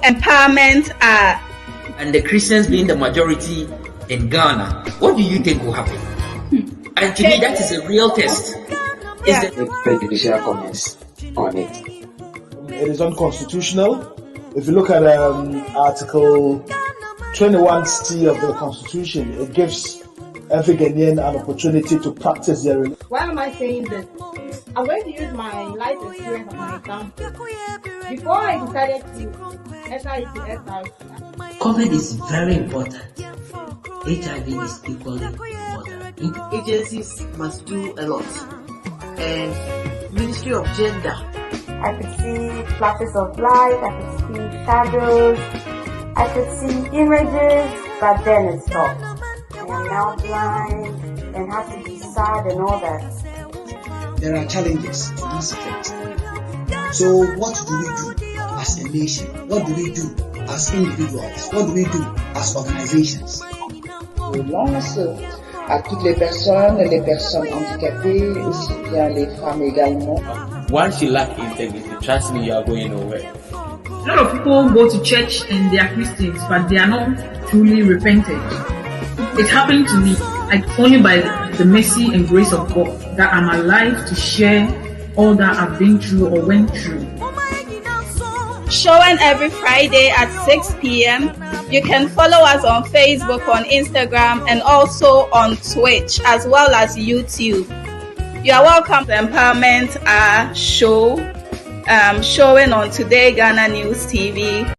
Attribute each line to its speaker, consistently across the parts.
Speaker 1: empowerment are.
Speaker 2: And the Christians being the majority in Ghana, what do you think will happen? And to me, that is a real test.
Speaker 1: Yeah.
Speaker 3: Prejudicial comments on it.
Speaker 4: It is unconstitutional. If you look at Article 21C of the Constitution, it gives every Ghanaian an opportunity to practice their religion.
Speaker 5: Why am I saying this? I'm going to use my life experience as an example. Before I decided to enter into SRC,
Speaker 6: COVID is very important. HIV is equally important.
Speaker 7: Agencies must do a lot. And Ministry of Gender.
Speaker 8: I could see flashes of light, I could see shadows, I could see images, but then it stopped. I am now blind and have to be sad and all that.
Speaker 9: There are challenges to this effect. So what do we do as a nation? What do we do as individuals? What do we do as organizations?
Speaker 10: Je lance à toutes les personnes handicapées, aussi bien les femmes également.
Speaker 11: Once you lack integrity, trust me, you are going nowhere.
Speaker 12: A lot of people go to church and they are Christians, but they are not truly repentant. It's happened to me, like only by the mercy and grace of God that I'm alive to share all that I've been through or went through.
Speaker 1: Showing every Friday at 6 p.m. You can follow us on Facebook, on Instagram, and also on Twitch, as well as YouTube. You are welcome to Empowerment show, showing on Today Ghana News TV.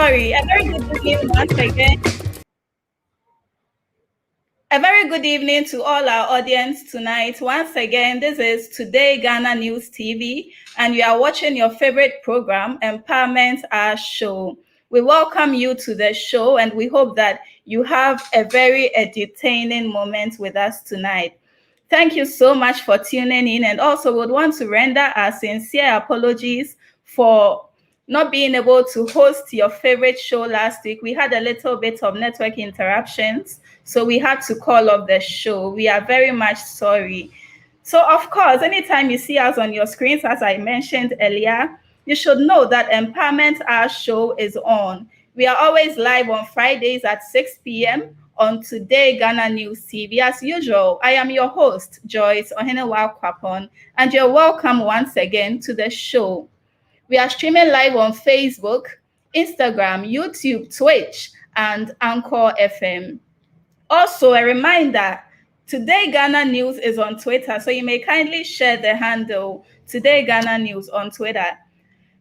Speaker 1: sorry. A very good evening once again. A very good evening to all our audience tonight. Once again, this is Today Ghana News TV, and you are watching your favorite program, Empowerment Our Show. We welcome you to the show, and we hope that you have a very entertaining moment with us tonight. Thank you so much for tuning in, and also would want to render our sincere apologies for not being able to host your favorite show last week. We had a little bit of network interruptions, so we had to call off the show. We are very much sorry. So, of course, anytime you see us on your screens, as I mentioned earlier, you should know that Empowerment Our Show is on. We are always live on Fridays at 6 p.m. on Today Ghana News TV. As usual, I am your host, Joyce Ohenewa Kwapon, and you're welcome once again to the show. We are streaming live on Facebook, Instagram, YouTube, Twitch, and Anchor FM. Also, a reminder, Today Ghana News is on Twitter, so you may kindly share the handle Today Ghana News on Twitter.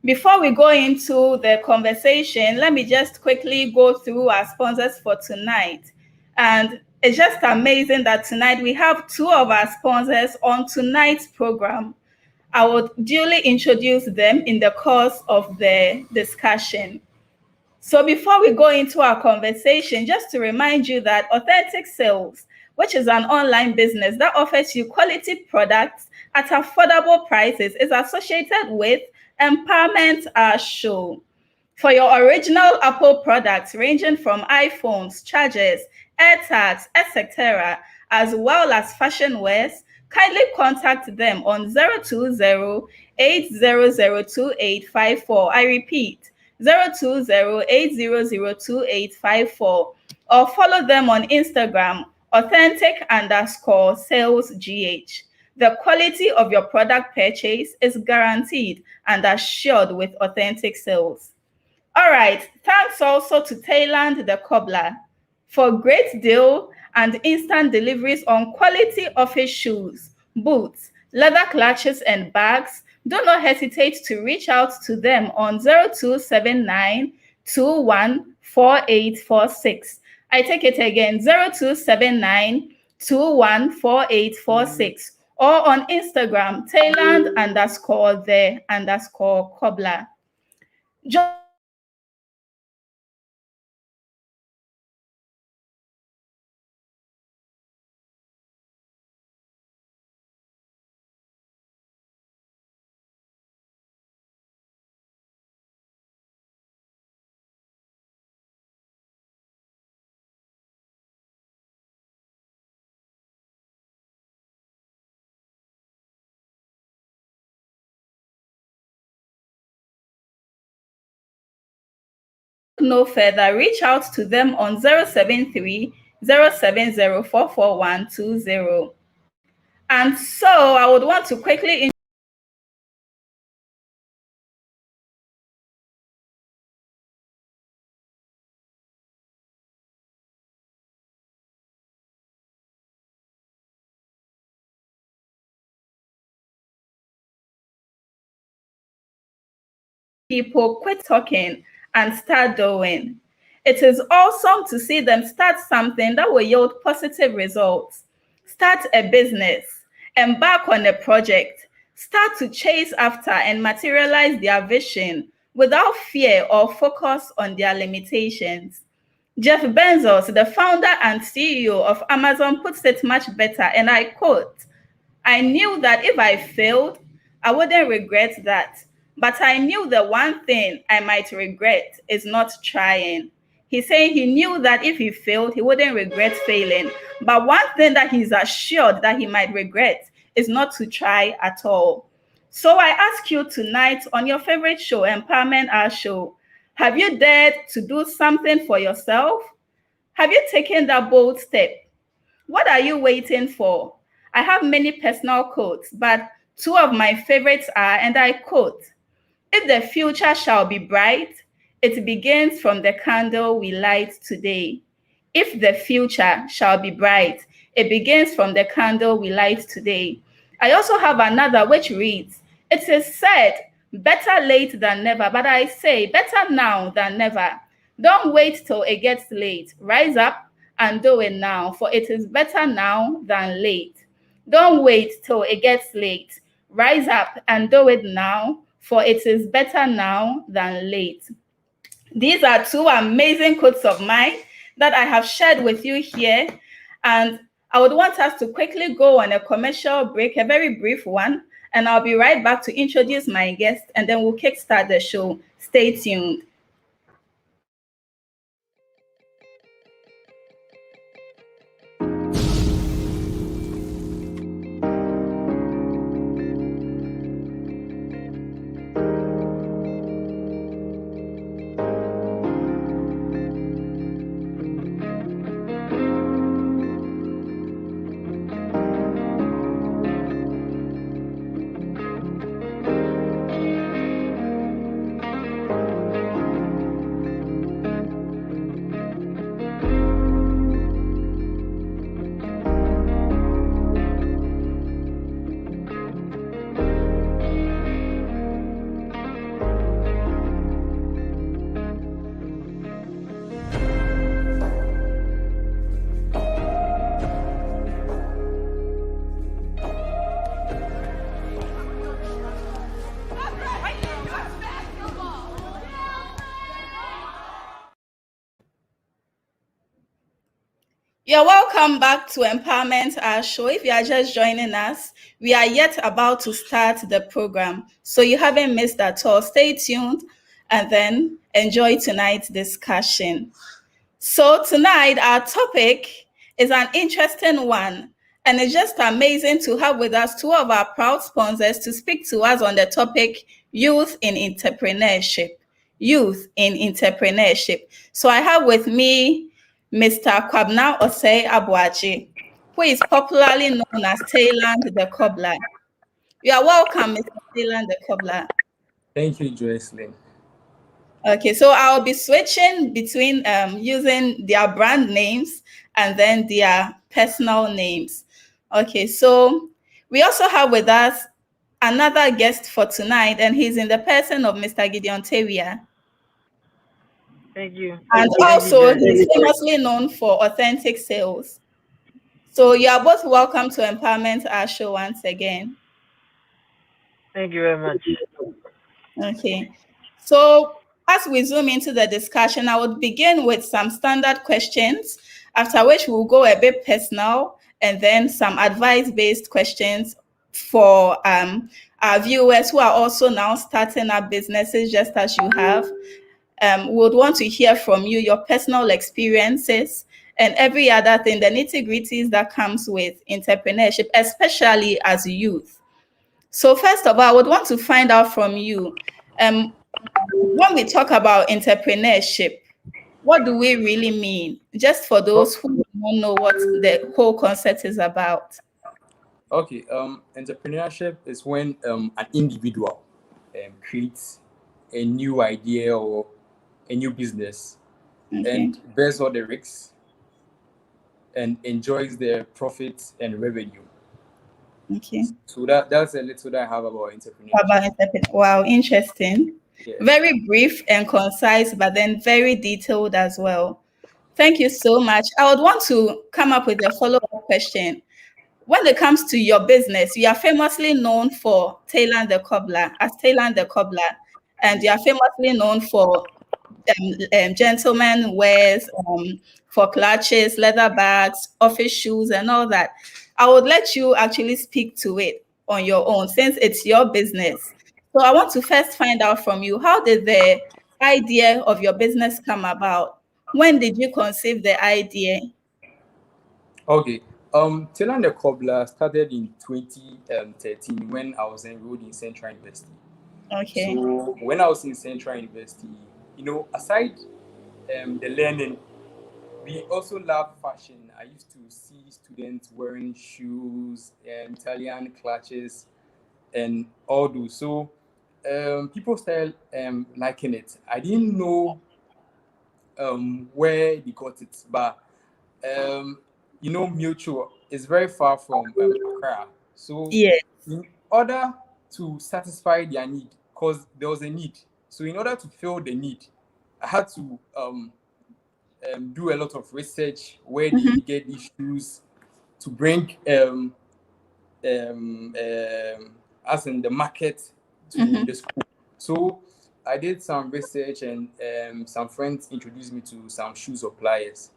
Speaker 1: Before we go into the conversation, let me just quickly go through our sponsors for tonight. And it's just amazing that tonight we have two of our sponsors on tonight's program. I will duly introduce them in the course of the discussion. So before we go into our conversation, just to remind you that Authentic Sales, which is an online business that offers you quality products at affordable prices, is associated with Empowerment Our Show. For your original Apple products ranging from iPhones, chargers, AirTags, etc., as well as fashion wares, kindly contact them on 020-800-2854. I repeat, 020-800-2854, or follow them on Instagram, authentic_salesgh. The quality of your product purchase is guaranteed and assured with Authentic Sales. All right, thanks also to Thailand the Cobbler for great deal and instant deliveries on quality office shoes, boots, leather clutches, and bags. Do not hesitate to reach out to them on 0279 214846. I take it again, 0279 214846, or on Instagram, Thailand_the_Cobbler. No further, reach out to them on 073 070 44120. And so I would want to quickly people quit talking and start doing. It is awesome to see them start something that will yield positive results. Start a business, embark on a project, start to chase after and materialize their vision without fear or focus on their limitations. Jeff Bezos, the founder and CEO of Amazon, puts it much better, and I quote, "I knew that if I failed, I wouldn't regret that. But I knew the one thing I might regret is not trying." He's saying he knew that if he failed, he wouldn't regret failing. But one thing that he's assured that he might regret is not to try at all. So I ask you tonight on your favorite show, Empowerment Our Show, have you dared to do something for yourself? Have you taken that bold step? What are you waiting for? I have many personal quotes, but two of my favorites are, and I quote, "If the future shall be bright, it begins from the candle we light today." If the future shall be bright, it begins from the candle we light today. I also have another which reads, "It is said, better late than never, but I say better now than never." Don't wait till it gets late. Rise up and do it now, for it is better now than late. Don't wait till it gets late. Rise up and do it now, for it is better now than late. These are two amazing quotes of mine that I have shared with you here. And I would want us to quickly go on a commercial break, a very brief one. And I'll be right back to introduce my guest, and then we'll kickstart the show. Stay tuned. You're welcome back to Empowerment Our Show. If you are just joining us, we are yet about to start the program. So you haven't missed at all. Stay tuned and then enjoy tonight's discussion. So tonight, our topic is an interesting one. And it's just amazing to have with us two of our proud sponsors to speak to us on the topic, Youth in Entrepreneurship. Youth in Entrepreneurship. So I have with me Mr. Kwabna Osei Abuaji, who is popularly known as Thailand the Cobbler. You are welcome, Mr. Thailand the Cobbler.
Speaker 11: Thank you, Joycelyn.
Speaker 1: Okay, so I'll be switching between using their brand names and then their personal names. Okay, so we also have with us another guest for tonight, and he's in the person of Mr. Gideon Tewia.
Speaker 13: Thank you.
Speaker 1: And also, he's famously known for authentic sales. So you are both welcome to Empowerment Our Show once again.
Speaker 13: Thank you very much.
Speaker 1: Okay. So as we zoom into the discussion, I would begin with some standard questions, after which we'll go a bit personal, and then some advice-based questions for our viewers who are also now starting up businesses just as you have. We would want to hear from you, your personal experiences, and every other thing, the nitty-gritties that comes with entrepreneurship, especially as youth. So first of all, I would want to find out from you, when we talk about entrepreneurship, what do we really mean? Just for those who don't know what the whole concept is about.
Speaker 11: Okay, entrepreneurship is when an individual creates a new idea or a new business and bears all the risks and enjoys the profits and revenue.
Speaker 1: Okay.
Speaker 11: So that's a little that I have about entrepreneurship.
Speaker 1: Wow, interesting.
Speaker 11: Yeah.
Speaker 1: Very brief and concise, but then very detailed as well. Thank you so much. I would want to come up with a follow-up question. When it comes to your business, you are famously known for Thailand the Cobbler, and you are famously known for gentlemen wears, for clutches, leather bags, office shoes, and all that. I would let you actually speak to it on your own since it's your business. So I want to first find out from you, how did the idea of your business come about? When did you conceive the idea?
Speaker 11: Okay. Thailand the Cobbler started in 2013 when I was enrolled in Central University.
Speaker 1: Okay.
Speaker 11: So when I was in Central University, aside the learning, we also love fashion. I used to see students wearing shoes and Italian clutches and all those. So people started liking it. I didn't know where they got it, but Mutual is very far from Accra. So in order to satisfy their need, because there was a need. So in order to fill the need, I had to do a lot of research where they get these shoes to bring us in the market to the school. So I did some research, and some friends introduced me to some shoe suppliers.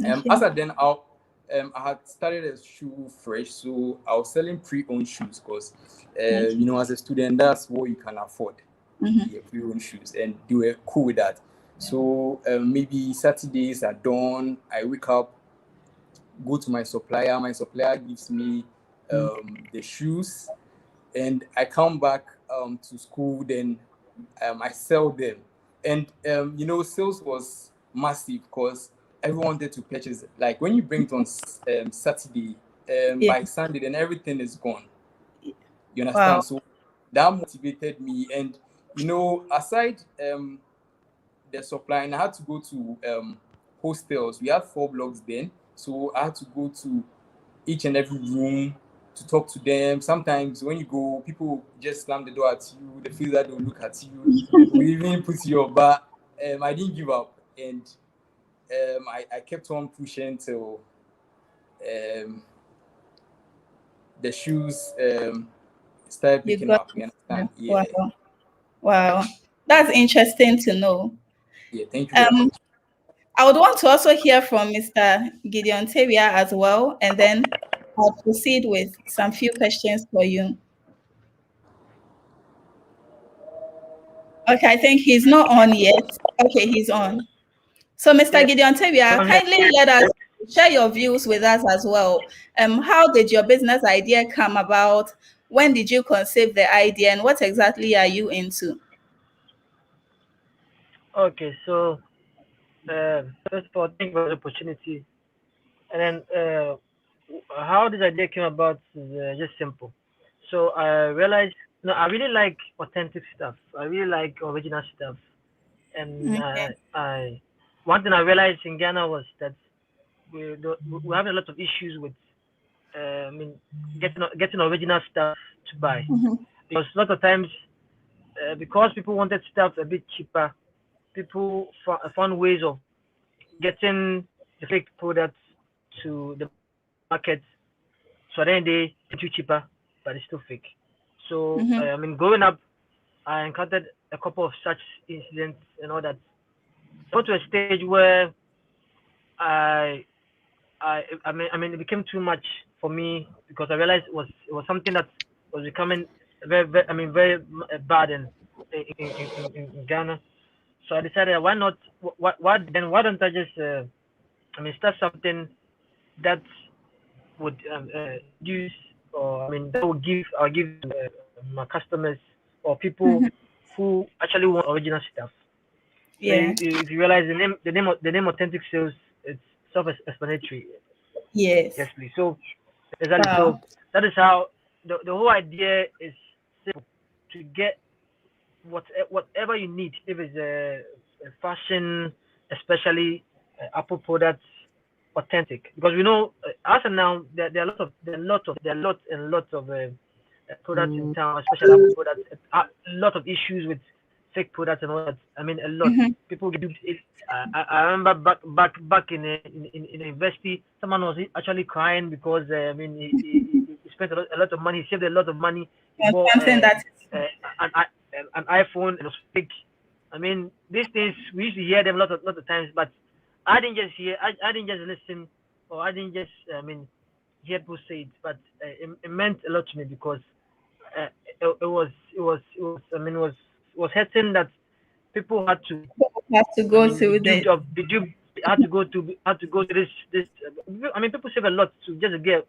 Speaker 11: As I then out, I had started a shoe fresh, so I was selling pre-owned shoes because, as a student, that's what you can afford. Yeah, pre-owned shoes, and they were cool with that. So maybe Saturdays are done. I wake up, go to my supplier. My supplier gives me the shoes, and I come back to school. Then I sell them, and sales was massive because everyone wanted to purchase it. Like when you bring it on Saturday, by Sunday, then everything is gone. You understand?
Speaker 1: Wow.
Speaker 11: So that motivated me, and aside the supply, and I had to go to hostels. We had 4 blocks then, so I had to go to each and every room to talk to them. Sometimes when you go, people just slam the door at you. They feel that they'll look at you. We even put you up, but I didn't give up, and I kept on pushing till the shoes started
Speaker 1: You
Speaker 11: picking
Speaker 1: got
Speaker 11: up. You understand? Yeah.
Speaker 1: Wow. Wow. That's interesting to know.
Speaker 11: Yeah. Thank you very much.
Speaker 1: I would want to also hear from Mr. Gideon Tavia as well, and then I'll proceed with some few questions for you. Okay, I think he's not on yet. Okay, he's on. So, Mr. Gideon Tavia, kindly let us share your views with us as well. How did your business idea come about? When did you conceive the idea, and what exactly are you into?
Speaker 13: Okay, so first of all, thank you for the opportunity. And then how this idea came about is just simple. So I realized, no, I really like authentic stuff. I really like original stuff. And
Speaker 1: Okay.
Speaker 13: I one thing I realized in Ghana was that we're having a lot of issues with, I mean, getting original stuff to buy. Because a lot of times, because people wanted stuff a bit cheaper, people found ways of getting the fake products to the market. So then they too cheaper, but it's still fake. So I mean, growing up, I encountered a couple of such incidents and all that. I got to a stage where I I mean, it became too much for me because I realized it was something that was becoming very bad in Ghana. So I decided, why not? Why don't I just start something that would use, or I mean that would give my customers or people who actually want original stuff. So
Speaker 1: Yeah.
Speaker 13: if you realize the name authentic sales, it's self-explanatory.
Speaker 1: Yes.
Speaker 13: Yes, please. So exactly.
Speaker 1: Wow.
Speaker 13: So that is how the whole idea is simple, to get whatever you need. If it's a fashion, especially Apple products, authentic. Because we know, as of now, there are lots of products in town, especially Apple products. A lot of issues with fake products and all that. I mean, a lot. People get duped. I remember back in university, someone was actually crying because he spent a lot of money, he saved a lot of money, he bought
Speaker 1: Something that
Speaker 13: uh, an iPhone, and it was fake. I mean, these things we used to hear them a lot of times, but I didn't just listen, or I didn't just hear people say it, but it meant a lot to me because it was hurting that people had to
Speaker 1: have to go through this.
Speaker 13: be duped, had to go to this. People save a lot to just get.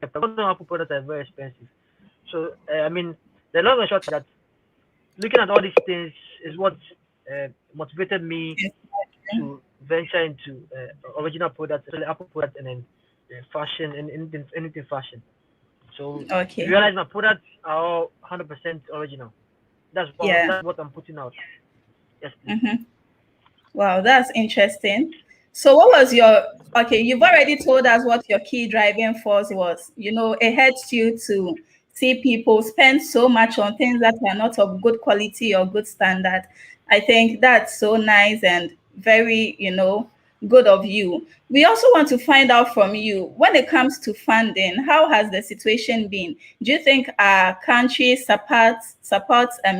Speaker 13: Apple products are very expensive, so the long and short is that looking at all these things is what motivated me to venture into original products, especially Apple products, and then fashion and anything fashion. So you
Speaker 1: Okay.
Speaker 13: realize my products are all 100% original. That's
Speaker 1: Yeah.
Speaker 13: what I'm putting out. Yes, please.
Speaker 1: Wow, that's interesting. So what was your okay, you've already told us what your key driving force was. It helped you to see people spend so much on things that are not of good quality or good standard. I think that's so nice and very, good of you. We also want to find out from you, when it comes to funding, how has the situation been? Do you think our country supports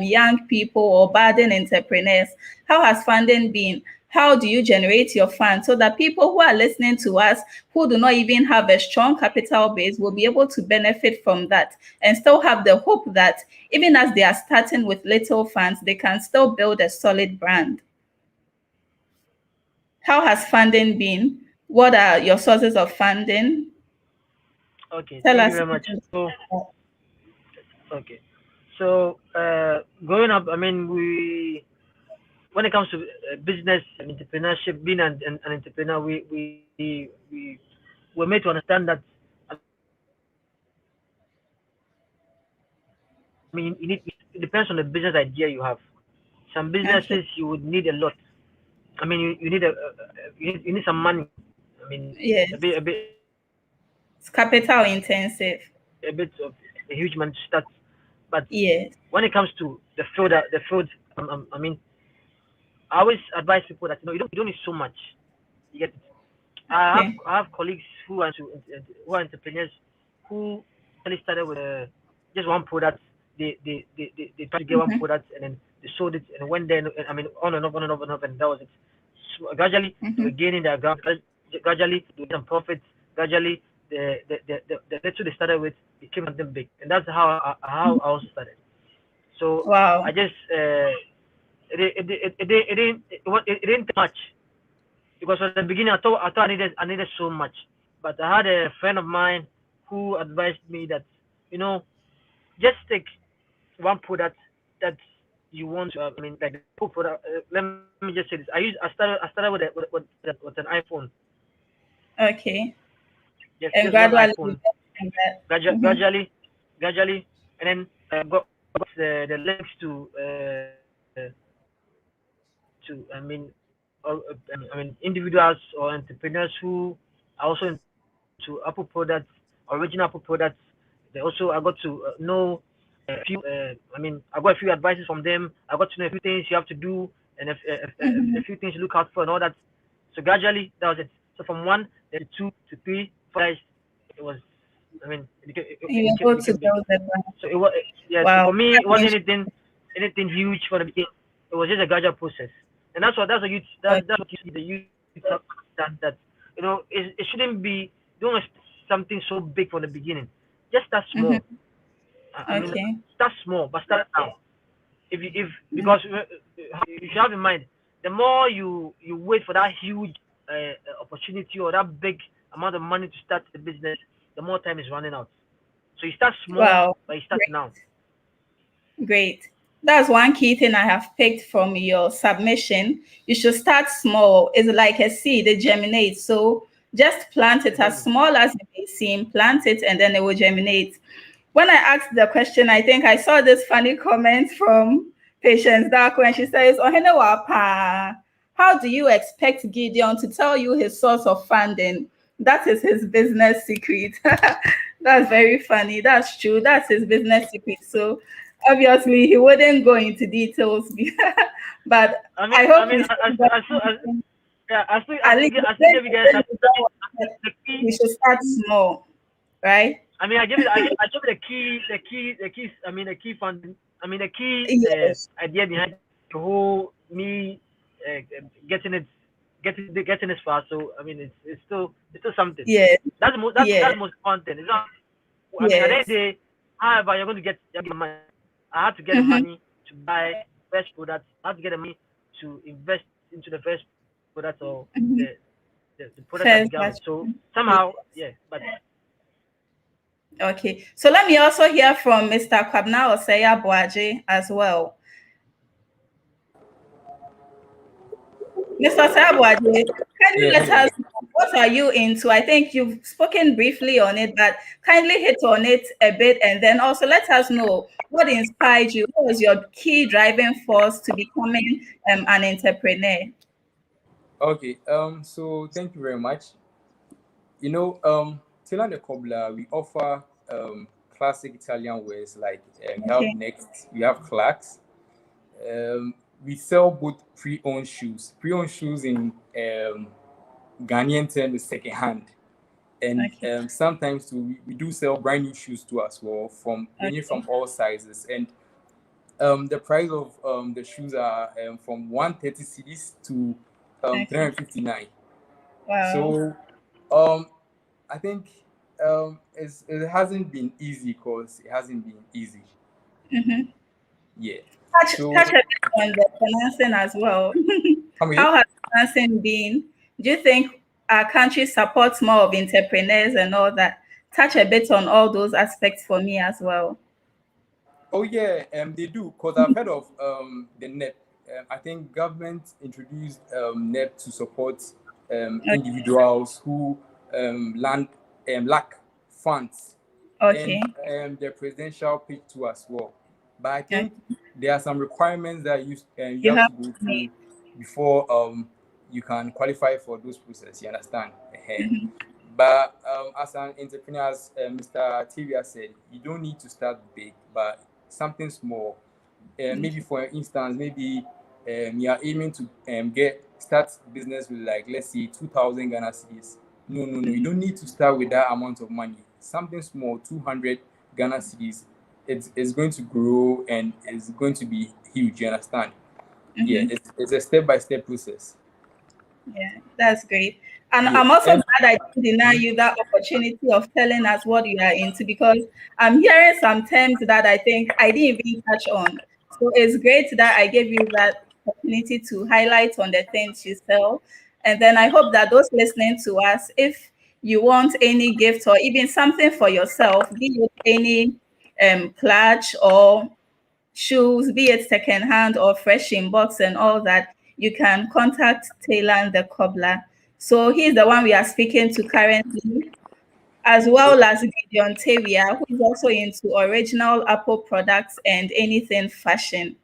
Speaker 1: young people or budding entrepreneurs? How has funding been? How do you generate your funds so that people who are listening to us who do not even have a strong capital base will be able to benefit from that and still have the hope that even as they are starting with little funds, they can still build a solid brand? How has funding been? What are your sources of funding?
Speaker 13: Okay,
Speaker 1: Tell
Speaker 13: thank you
Speaker 1: us.
Speaker 13: very much. So, okay. So, growing up, I mean, when it comes to business and entrepreneurship, being an entrepreneur, we were made to understand that. I mean, it depends on the business idea you have. Some
Speaker 1: Okay.
Speaker 13: businesses you would need a lot. I mean, you need you need some money. I mean,
Speaker 1: Yes. It's capital intensive.
Speaker 13: a bit of a huge money to start. But
Speaker 1: Yes.
Speaker 13: when it comes to the field, I mean, I always advise people that you don't need so much. You get it.
Speaker 1: Okay.
Speaker 13: I have colleagues who are entrepreneurs who actually started with just one product. They tried to get one
Speaker 1: Mm-hmm.
Speaker 13: product and then they sold it and went there. And, I mean, on and off, on and off, and off, and that was it. So gradually, they
Speaker 1: Mm-hmm.
Speaker 13: were gaining their ground. Gradually, they got some profits. Gradually, the little they started with became something big, and that's how I also started. So I
Speaker 1: Wow.
Speaker 13: just it didn't take much because at the beginning I thought I needed so much, but I had a friend of mine who advised me that you know just take one product that you want to. I mean, like the whole product. Let me just say this. I started with an iPhone.
Speaker 1: Okay. And
Speaker 13: Just one
Speaker 1: gradually you
Speaker 13: iPhone.
Speaker 1: get in that. Mm-hmm.
Speaker 13: Gradually, and then got the links to individuals or entrepreneurs who are also into Apple products, original Apple products. They also I got to know a few. I got a few advices from them. I got to know a few things you have to do and
Speaker 1: Mm-hmm.
Speaker 13: a few things to look out for and all that. So gradually, that was it. So from one, then to two, to three, four guys, it was. I mean,
Speaker 1: You were
Speaker 13: it
Speaker 1: able to
Speaker 13: became big.
Speaker 1: build the brand.
Speaker 13: So it was yeah. So
Speaker 1: Wow.
Speaker 13: for me,
Speaker 1: That
Speaker 13: it wasn't
Speaker 1: means
Speaker 13: anything huge for the beginning. It was just a gradual process, and that's what you that's what you see the youth that it shouldn't be don't expect something so big from the beginning. Just start
Speaker 1: mm-hmm.
Speaker 13: small. I mean,
Speaker 1: Okay.
Speaker 13: start small, but start now. If because you should have in mind, the more you wait for that huge opportunity or that big amount of money to start the business, the more time is running out. So you start small,
Speaker 1: Wow.
Speaker 13: but you start now.
Speaker 1: Great. That's one key thing I have picked from your submission. You should start small. It's like a seed, it germinates. So just plant it as
Speaker 13: Exactly.
Speaker 1: small as it may seem, plant it, and then it will germinate. When I asked the question, I think I saw this funny comment from Patience Dark when she says, "Ohenewapa, how do you expect Gideon to tell you his source of funding? That is his business secret." That's very funny. That's true. That's his business secret. So obviously he wouldn't go into details, but I
Speaker 13: I
Speaker 1: hope
Speaker 13: mean,
Speaker 1: we still got something. At least
Speaker 13: I still give you guys the key.
Speaker 1: we should start small, right?
Speaker 13: I mean, I give it the key. I mean, the key funding. I mean, the key
Speaker 1: Yes,
Speaker 13: idea behind the whole me getting getting this far. So I mean, it's still something.
Speaker 1: yes,
Speaker 13: That's
Speaker 1: yes,
Speaker 13: the most fun thing. It's not. I mean, at the end of the
Speaker 1: yes.
Speaker 13: day, however, you're getting money. I have to get the
Speaker 1: Mm-hmm.
Speaker 13: money to buy first products. I have to get the money to invest into the first product or
Speaker 1: Mm-hmm.
Speaker 13: the product I
Speaker 1: First
Speaker 13: began
Speaker 1: batch.
Speaker 13: with. So
Speaker 1: Yes.
Speaker 13: somehow, yeah. But
Speaker 1: Okay. So let me also hear from Mr. Kwabna Oseya Boaji as well. Mr. Oseya Boaji, kindly
Speaker 11: Yeah,
Speaker 1: let
Speaker 11: hello.
Speaker 1: us know, what are you into? I think you've spoken briefly on it, but kindly hit on it a bit and then also let us know what inspired you. What was your key driving force to becoming an entrepreneur?
Speaker 11: Okay. So thank you very much. Tailor the Cobbler, we offer classic Italian wears like we have
Speaker 1: Okay.
Speaker 11: Next, we have Clarks. We sell both pre-owned shoes. Pre-owned shoes in Ghanaian term is second hand, and
Speaker 1: Okay.
Speaker 11: sometimes too, we do sell brand new shoes too as well, from ranging
Speaker 1: Okay.
Speaker 11: from all sizes. And the price of the shoes are from 130 cedis to
Speaker 1: Okay.
Speaker 11: 359.
Speaker 1: Wow.
Speaker 11: So I think it hasn't been easy, because it hasn't been easy.
Speaker 1: Mm-hmm.
Speaker 11: Yeah. So
Speaker 1: Touch a bit on the financing as well.
Speaker 11: come again?
Speaker 1: How has financing been? Do you think our country supports more of entrepreneurs and all that? Touch a bit on all those aspects for me as well.
Speaker 11: Oh yeah, they do, because I've heard of the NEP. I think government introduced NEP to support individuals who lack funds, and
Speaker 1: Okay.
Speaker 11: the presidential pick too as well. But I
Speaker 1: Okay.
Speaker 11: think there are some requirements that you
Speaker 1: You
Speaker 11: have
Speaker 1: have
Speaker 11: to go
Speaker 1: to meet.
Speaker 11: through before you can qualify for those processes. You understand?
Speaker 1: Mm-hmm.
Speaker 11: But as an entrepreneur, as Mr. Tivia said, you don't need to start big, but something small. Maybe for instance, maybe you are aiming to start business with, like, let's say 2,000 Ghana cedis. No. You don't need to start with that amount of money. Something small, 200 Ghana cedis. It's going to grow and it's going to be huge. You understand? Yeah,
Speaker 1: Mm-hmm.
Speaker 11: it's a step-by-step process.
Speaker 1: Yeah, that's great. And
Speaker 11: Yeah,
Speaker 1: I'm also
Speaker 11: and
Speaker 1: glad I didn't deny you that opportunity of telling us what you are into, because I'm hearing some terms that I think I didn't even touch on. So it's great that I gave you that opportunity to highlight on the things you sell. And then I hope that those listening to us, if you want any gift or even something for yourself, be it any clutch or shoes, be it secondhand or fresh in box and all that, you can contact Taylor the cobbler. So he's the one we are speaking to currently, as well as Gideon Tavia, who is also into original Apple products and anything fashion.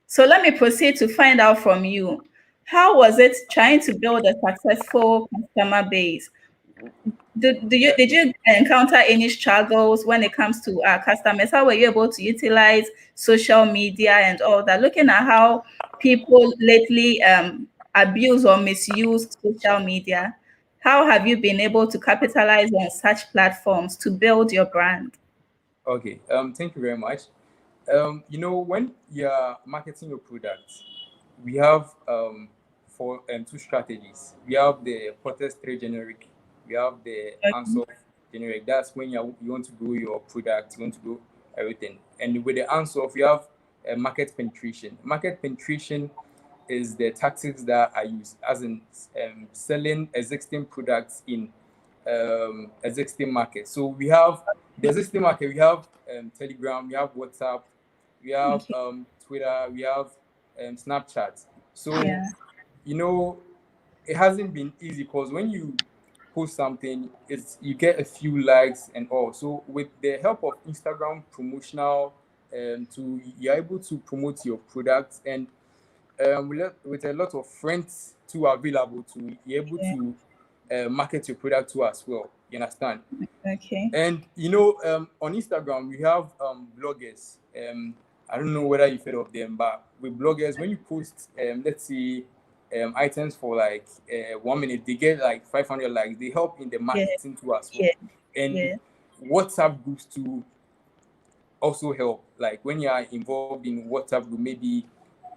Speaker 1: So let me proceed to find out from you. How was it trying to build a successful customer base? Did you encounter any struggles when it comes to our customers? How were you able to utilize social media and all that? Looking at how people lately abuse or misuse social media, how have you been able to capitalize on such platforms to build your brand?
Speaker 11: okay. Thank you very much. When you're marketing your product, we have two strategies. We have the protest trade generic. We have the
Speaker 1: Okay.
Speaker 11: answer generic. That's when you want to grow your product, you want to grow everything. And with the answer, we have market penetration. Market penetration is the tactics that I use, as in selling existing products in existing market. So we have the existing market. We have Telegram. We have WhatsApp. We have
Speaker 1: Okay.
Speaker 11: Twitter. We have Snapchat. So
Speaker 1: Yeah.
Speaker 11: you know it hasn't been easy, because when you post something, you get a few likes and all. So with the help of Instagram promotional, you're able to promote your products, and with a lot of friends too available to be able
Speaker 1: Yeah.
Speaker 11: to market your product to as well. You understand?
Speaker 1: Okay.
Speaker 11: And on Instagram we have bloggers. I don't know whether you've heard of them, but with bloggers, when you post, let's say, items for like 1 minute, they get like 500 likes. They help in the
Speaker 1: Yeah.
Speaker 11: marketing too as well.
Speaker 1: Yeah.
Speaker 11: And
Speaker 1: Yeah.
Speaker 11: WhatsApp groups too also help. Like when you are involved in WhatsApp group, maybe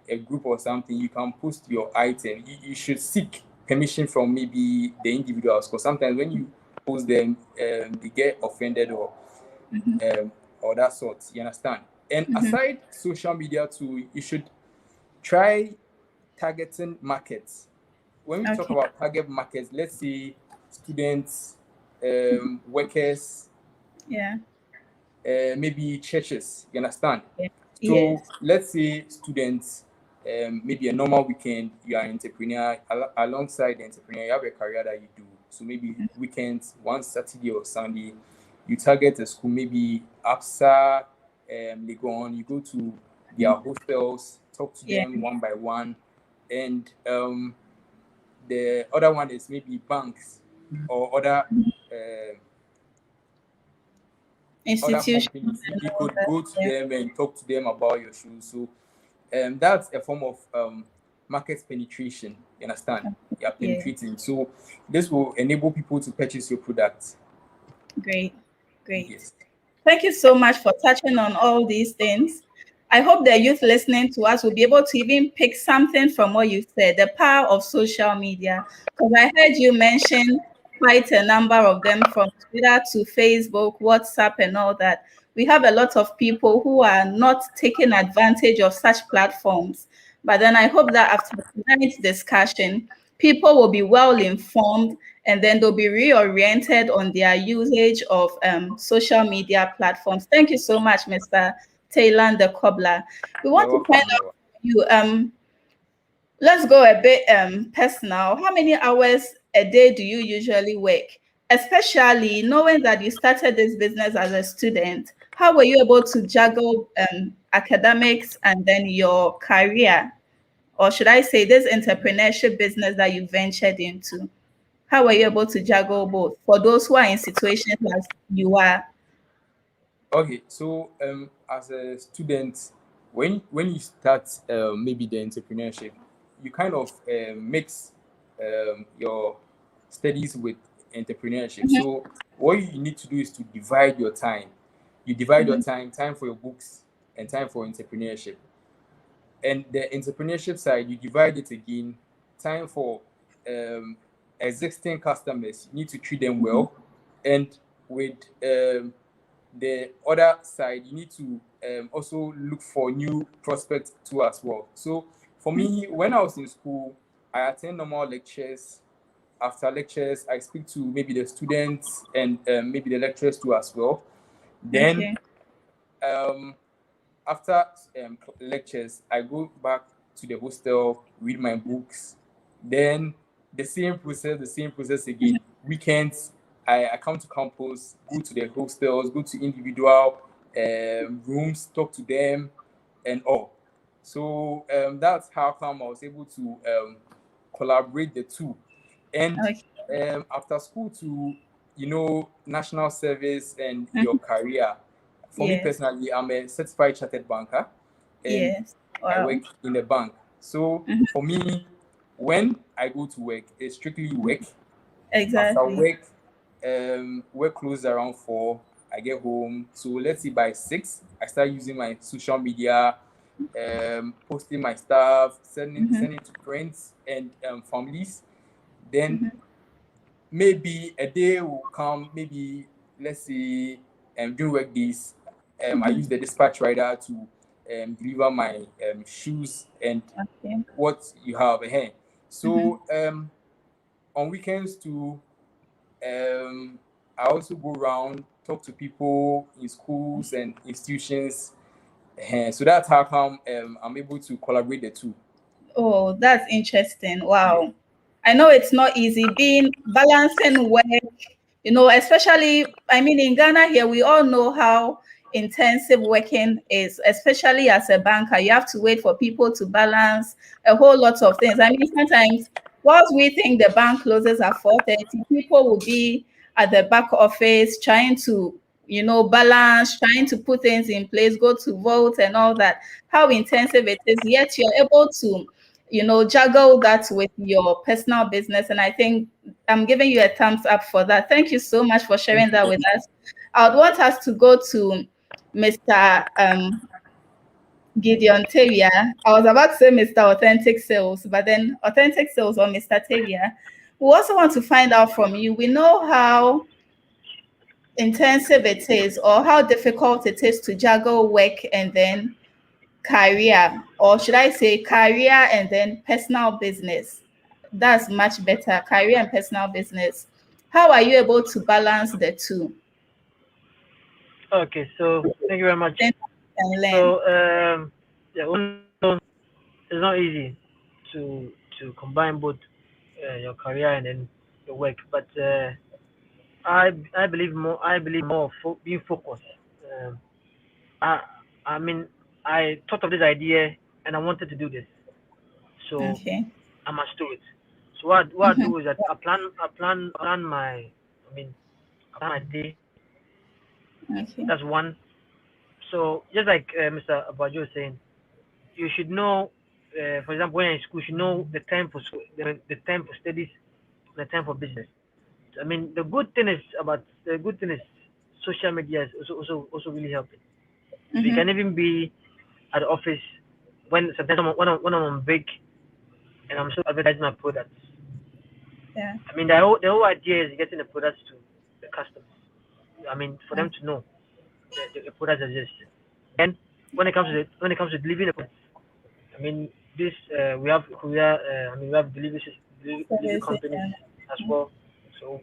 Speaker 11: a group or something, you can post your item. You should seek permission from maybe the individuals, because sometimes when you post them, they get offended or that sort. You understand? And
Speaker 1: Mm-hmm.
Speaker 11: aside social media too, you should try targeting markets. When we talk
Speaker 1: Okay.
Speaker 11: about target markets, let's say students, workers,
Speaker 1: Yeah.
Speaker 11: maybe churches. You understand?
Speaker 1: Yeah.
Speaker 11: So
Speaker 1: Yes.
Speaker 11: let's say students, maybe a normal weekend, you are an entrepreneur. Alongside the entrepreneur, you have a career that you do. So maybe weekends, one Saturday or Sunday, you target a school, maybe APSA, Legon. You go to their hostels, talk to
Speaker 1: Yeah.
Speaker 11: them one by one, and the other one is maybe banks or other uh, other
Speaker 1: Institutions
Speaker 11: companies,
Speaker 1: and
Speaker 11: you
Speaker 1: all
Speaker 11: could
Speaker 1: that.
Speaker 11: go to
Speaker 1: Yeah.
Speaker 11: them and talk to them about your shoes. So that's a form of market penetration. You understand? You're
Speaker 1: Yeah.
Speaker 11: penetrating. So this will enable people to purchase your product.
Speaker 1: Great. Great.
Speaker 11: Yes.
Speaker 1: Thank you so much for touching on all these things. I hope the youth listening to us will be able to even pick something from what you said, the power of social media. Because I heard you mention quite a number of them, from Twitter to Facebook, WhatsApp, and all that. We have a lot of people who are not taking advantage of such platforms. But then I hope that after tonight's discussion, people will be well informed, and then they'll be reoriented on their usage of social media platforms. Thank you so much, Mr. Taylor the Cobbler. We want
Speaker 11: You're
Speaker 1: to find
Speaker 11: welcome.
Speaker 1: out from you. Let's go a bit personal. How many hours a day do you usually work? Especially knowing that you started this business as a student, how were you able to juggle academics and then your career? Or should I say this entrepreneurship business that you ventured into? How were you able to juggle both for those who are in situations as you are?
Speaker 11: Okay, so as a student, when you start maybe the entrepreneurship, you kind of mix your studies with entrepreneurship.
Speaker 1: Mhm,
Speaker 11: So what you need to do is to divide your time. You divide your
Speaker 1: mhm,
Speaker 11: time for your books and time for entrepreneurship. And the entrepreneurship side, you divide it again, time for um, existing customers. You need to treat them
Speaker 1: mhm,
Speaker 11: well, and with the other side, you need to also look for new prospects too as well. So for me, when I was in school, I attend normal lectures. After lectures, I speak to maybe the students and maybe the lecturers too as well. Then
Speaker 1: okay.
Speaker 11: um, after lectures, I go back to the hostel, read my books. Then the same process again. Weekends, I come to campus, go to the hostels, go to individual rooms, talk to them, and all. So that's how come I was able to collaborate the two. And
Speaker 1: Okay.
Speaker 11: after school, to national service and your
Speaker 1: Mhm,
Speaker 11: career. For me
Speaker 1: yes.
Speaker 11: personally, I'm a certified chartered banker, and
Speaker 1: Yes.
Speaker 11: I
Speaker 1: Wow.
Speaker 11: work in a bank. So
Speaker 1: Mhm,
Speaker 11: for me, when I go to work, it's strictly work. After
Speaker 1: exactly.
Speaker 11: work closes around 4. I get home. So let's say by 6, I start using my social media, posting my stuff,
Speaker 1: Mhm,
Speaker 11: sending to friends and families. Then
Speaker 1: mhm,
Speaker 11: maybe a day will come, maybe let's say during work days, I
Speaker 1: mhm.
Speaker 11: use the dispatch rider to deliver my shoes and
Speaker 1: Okay.
Speaker 11: what you have ahead.
Speaker 1: Mhm.
Speaker 11: So on weekends too, I also go around, talk to people in schools and institutions. So that's how come I'm able to collaborate the two.
Speaker 1: Oh, that's interesting.
Speaker 11: Yeah.
Speaker 1: Wow. I know it's not easy being balancing work, especially, I mean, in Ghana here, we all know how intensive working is, especially as a banker. You have to wait for people to balance a whole lot of things. I mean, sometimes whilst we think the bank closes at 4:30, people will be at the back office trying to, balance, trying to put things in place, go to vote and all that. How intensive it is, yet you're able to juggle that with your personal business. And I think I'm giving you a thumbs up for that. Thank you so much for sharing
Speaker 11: Thank you.
Speaker 1: that with us. I would want us to go to Mr. Gideon Tavia. I was about to say Mr. Authentic Sales, but then Authentic Sales or Mr. Tavia. We also want to find out from you. We know how intensive it is, or how difficult it is to juggle work and then career, or should I say career and then personal business. That's much better. Career and personal business. How are you able to balance the two?
Speaker 13: Okay, so thank you very much.
Speaker 1: Then and learn.
Speaker 13: So yeah, it's not easy to combine both your career and then your work, but I believe more. I believe more of being focused. Um, I I mean I thought of this idea and I wanted to do this, so
Speaker 1: Okay.
Speaker 13: I must do it. So what I
Speaker 1: Mhm.
Speaker 13: do is that I plan my I mean I plan my day.
Speaker 1: Okay.
Speaker 13: That's one. So just like Mr. Abajo was saying, you should know, for example, when you're in school, you should know the time for school, the time for studies, the time for business. I mean, the good thing is social media is also really helping. So you
Speaker 1: Mm-hmm.
Speaker 13: can even be at the office when sometimes when I'm on break and I'm still advertising my products.
Speaker 1: Yeah.
Speaker 13: I mean, the whole idea is getting the products to the customers. I mean, for them to know the products exist. And when it comes to delivering the products, I mean, this we have delivery
Speaker 1: Services,
Speaker 13: companies
Speaker 1: yeah.
Speaker 13: as well. So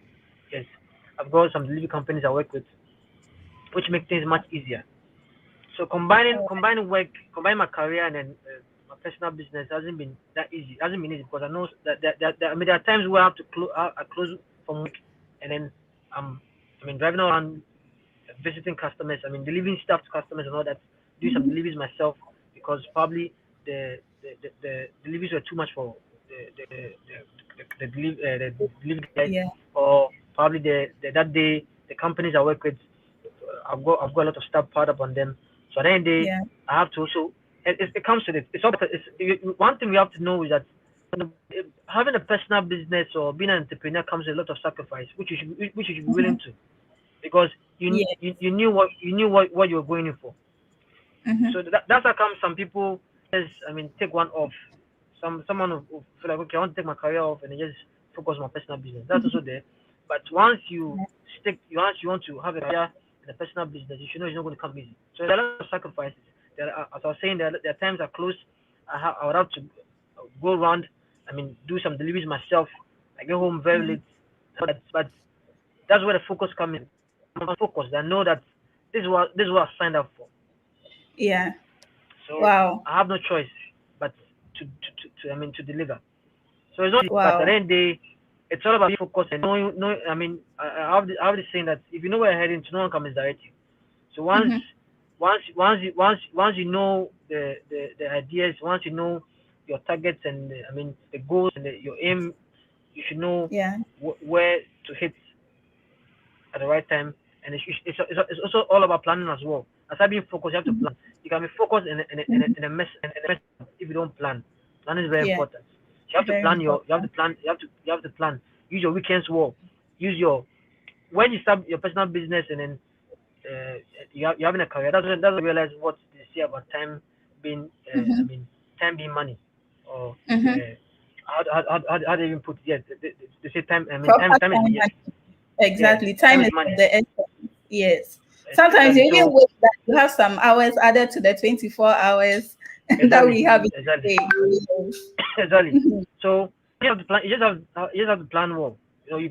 Speaker 13: yes, I've got some delivery companies I work with, which make things much easier. So combining my career and then my personal business hasn't been that easy. It hasn't been easy because I know that I mean there are times where I have to I close from work and then driving around visiting customers. I mean delivering stuff to customers and all that. Do some deliveries myself because probably the deliveries were too much for the delivery guys,
Speaker 1: Yeah.
Speaker 13: or probably that day the companies I work with, I've got a lot of stuff piled up on them. So at the end of the day,
Speaker 1: Yeah.
Speaker 13: I have to also it comes to this. It's all one thing we have to know is that having a personal business or being an entrepreneur comes with a lot of sacrifice, which you should be willing to, because
Speaker 1: Yeah.
Speaker 13: you knew what you were going in for.
Speaker 1: Mm-hmm.
Speaker 13: So that's how come some people just take one off. Someone who feel like, okay, I want to take my career off and then just focus on my personal business. That's also there. But once you once you want to have a career in a personal business, you should know it's not going to come easy. So there are a lot of sacrifices. As I was saying, there are times are close. I would have to go around. I mean, do some deliveries myself. I get home very late. But that's where the focus comes in. I'm focused. I know that this is what I signed up for.
Speaker 1: Yeah.
Speaker 13: So
Speaker 1: Wow.
Speaker 13: I have no choice but to deliver. So it's not easy, but at the
Speaker 1: Wow.
Speaker 13: end of the day, it's all about being focused and knowing. I mean, I have this saying that if you know where you're heading, to no one can misdirect you. So
Speaker 1: Mm-hmm.
Speaker 13: once you know the ideas, once you know your targets and the goals and your aim, you should know
Speaker 1: Yeah.
Speaker 13: where to hit at the right time. And it's also all about planning as well. Aside being focused, you have to plan. You can be focused
Speaker 1: Mm-hmm.
Speaker 13: in a mess if you don't plan. Planning is very
Speaker 1: Yeah.
Speaker 13: important. You have to
Speaker 1: Very
Speaker 13: plan
Speaker 1: important.
Speaker 13: you have to plan. Use your weekends well. Use your when you start your personal business and then you're having a career. That's when you realize what they say about time being
Speaker 1: Mm-hmm.
Speaker 13: time being money, or
Speaker 1: Mm-hmm.
Speaker 13: how do they even put it? Yeah, they say time. I mean
Speaker 1: Proper
Speaker 13: time is
Speaker 1: time
Speaker 13: yes.
Speaker 1: management.
Speaker 13: Yeah,
Speaker 1: Exactly.
Speaker 13: time
Speaker 1: Time
Speaker 13: is
Speaker 1: is
Speaker 13: money.
Speaker 1: of the essence. Yes. Sometimes
Speaker 13: Exactly.
Speaker 1: you even
Speaker 13: So
Speaker 1: wish that you have some hours added to the 24 hours that
Speaker 13: exactly,
Speaker 1: we have in
Speaker 13: exactly.
Speaker 1: a day.
Speaker 13: Exactly.
Speaker 1: Mhm.
Speaker 13: So you have to plan. You just have to plan well. You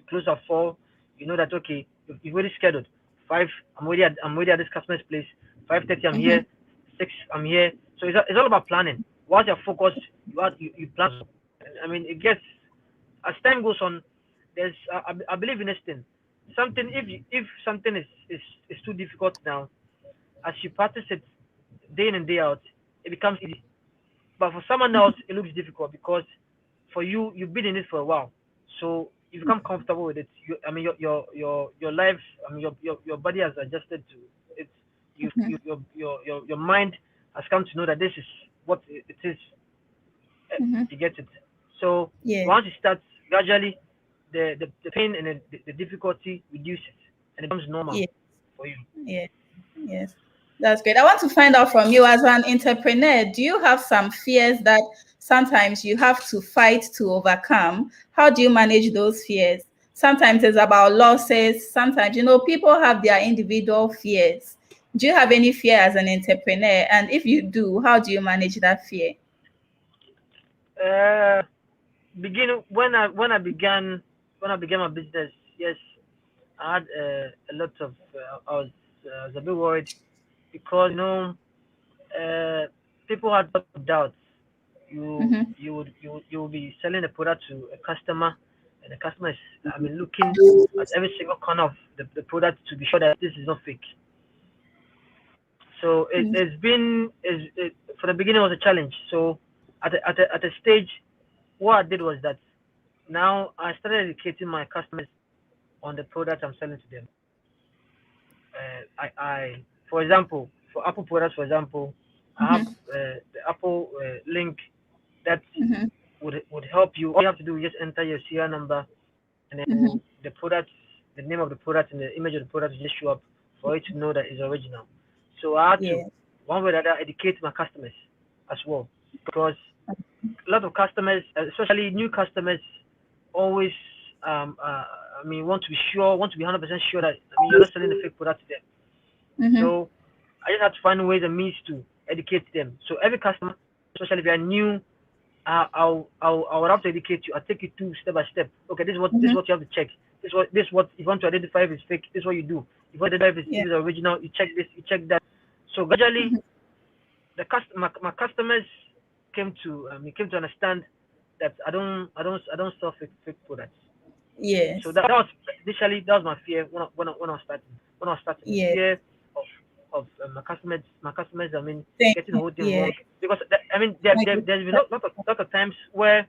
Speaker 13: close at 4. You know that okay. You've already scheduled 5. I'm already at this customer's place. 5:30. I'm
Speaker 1: Mhm.
Speaker 13: here. 6. I'm here. So it's all about planning. Once you're focused, you plan. I mean, it gets as time goes on. There's I believe in this thing. Something if something is too difficult now, as you practice it day in and day out, it becomes easy. But for someone else, it looks difficult because for you, you've been in it for a while, so you become comfortable with it. Your life, your body has adjusted to it.
Speaker 1: Mhm.
Speaker 13: Your mind has come to know that this is what it is.
Speaker 1: Mhm.
Speaker 13: You get it. So
Speaker 1: Yeah.
Speaker 13: once it starts gradually, the pain and the difficulty reduces and it becomes normal
Speaker 1: Yeah.
Speaker 13: for you.
Speaker 1: Yeah. Yes. That's great. I want to find out from you as an entrepreneur, do you have some fears that sometimes you have to fight to overcome? How do you manage those fears? Sometimes it's about losses. Sometimes, people have their individual fears. Do you have any fear as an entrepreneur? And if you do, how do you manage that fear?
Speaker 13: Uh, begin when I began my business. Yes, I had a lot of I was a bit worried because people had a lot of doubts.
Speaker 1: Mm-hmm.
Speaker 13: You will be selling a product to a customer, and the customer is looking at every single corner of the product to be sure that this is not fake. So for the beginning it was a challenge. So at a stage, what I did was that now I started educating my customers on the product I'm selling to them. For example, for Apple products, for example, I have the Apple link that would help you. All you have to do is just enter your serial number, and then the product, the name of the product, and the image of the product will just show up for you to know that it's original. So I had to, one way or another, educate my customers as well, because a lot of customers, especially new customers, always want to be sure, want to be 100% sure that you're not selling the fake product to them. So I just had to find ways and means to educate them. So every customer, especially if you're new, I would have to educate you. I'll take you through step by step. Okay, this is what you have to check. This is what if you want to identify if it's fake. This is what you do. If you want to identify if it's original, you check this, you check that. So gradually, my customers came to understand that I don't sell fake products.
Speaker 1: Yes.
Speaker 13: So that was initially my fear when I was starting. The fear of my customers. Getting the whole thing wrong, because there's been a lot of times where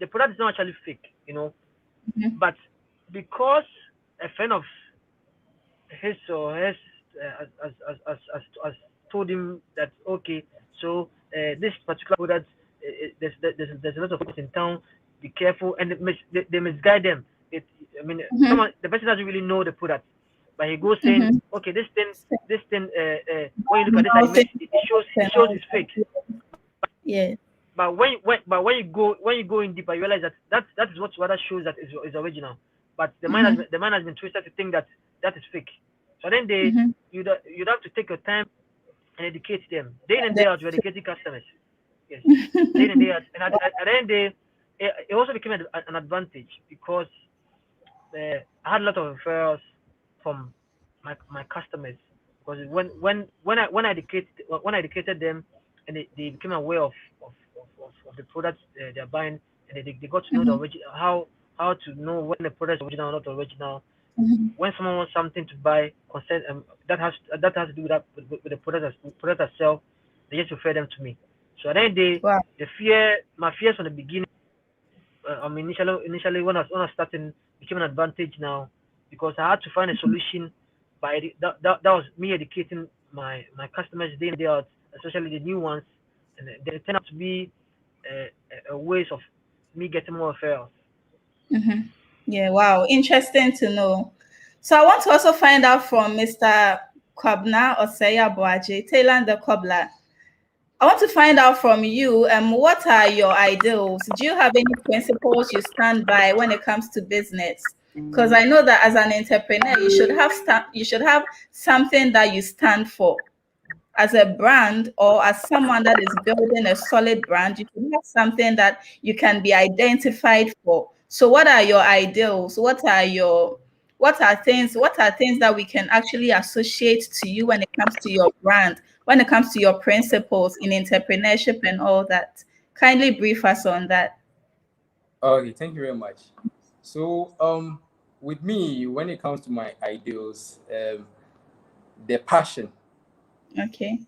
Speaker 13: the product is not actually fake, but because a friend of his or hers has told him that, okay, so this particular product, there's a lot of products in town, be careful, and they misguide them. The person doesn't really know the product, but he goes saying, okay, this thing, when you look at this, it shows it's fake.
Speaker 1: Yeah.
Speaker 13: But when you go in deeper, you realize that is what rather shows that is original. But the mind has been twisted to think that is fake. So then you'd have to take your time and educate them. Day in and day out, you're educating customers. Yes. Day in and day out. And at the end of the day, it also became an advantage, because I had a lot of referrals from my customers, because when I educated them, and they became aware of the products they're buying, and they got to know the how to know when the product is original or not original. When someone wants something to buy, consent, that has to do with that with the product itself. They just refer them to me. So at the end of the day, my fears from the beginning, initially when I was starting, became an advantage now, because I had to find a solution. That was me educating my customers day in day out, especially the new ones, and they turn out to be a ways of me getting more referrals.
Speaker 1: Yeah, wow, interesting to know. So I want to also find out from Mr. Kwabna Oseya Boaji, Taylor the Cobbler. I want to find out from you, what are your ideals? Do you have any principles you stand by when it comes to business? Because I know that as an entrepreneur, you should have something that you stand for. As a brand, or as someone that is building a solid brand, you should have something that you can be identified for. So what are your ideals? What are things that we can actually associate to you when it comes to your brand, when it comes to your principles in entrepreneurship and all that? Kindly brief us on that.
Speaker 11: Okay, thank you very much. So with me, when it comes to my ideals, the passion.
Speaker 1: Okay.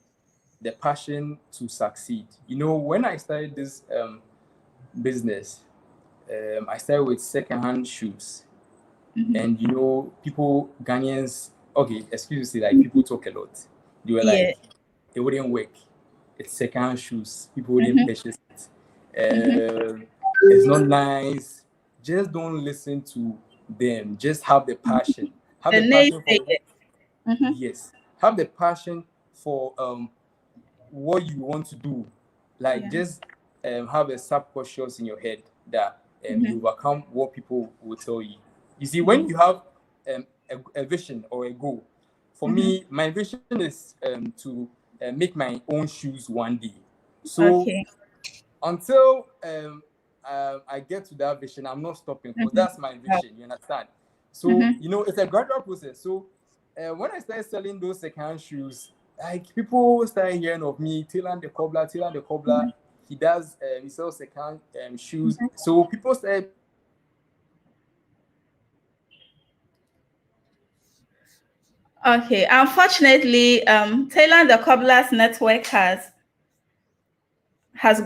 Speaker 11: The passion to succeed. When I started this business, I started with secondhand shoes. And people, Ghanaians, okay, excuse me, like people talk a lot. They were like, it wouldn't work. It's secondhand shoes. People wouldn't purchase it. It's not nice. Just don't listen to them. Just have the passion. Have the passion for yes. Have the passion for what you want to do. Like just have a subconscious in your head that you overcome what people will tell you. You see, when you have a vision or a goal, for me, my vision is to make my own shoes one day. So until I get to that vision, I'm not stopping, because that's my vision. You understand? So it's a gradual process. So when I started selling those secondhand shoes, like people started hearing of me, Taylor the Cobbler. He sells second shoes. So people started.
Speaker 1: Okay, unfortunately, Taylor the Cobbler's network has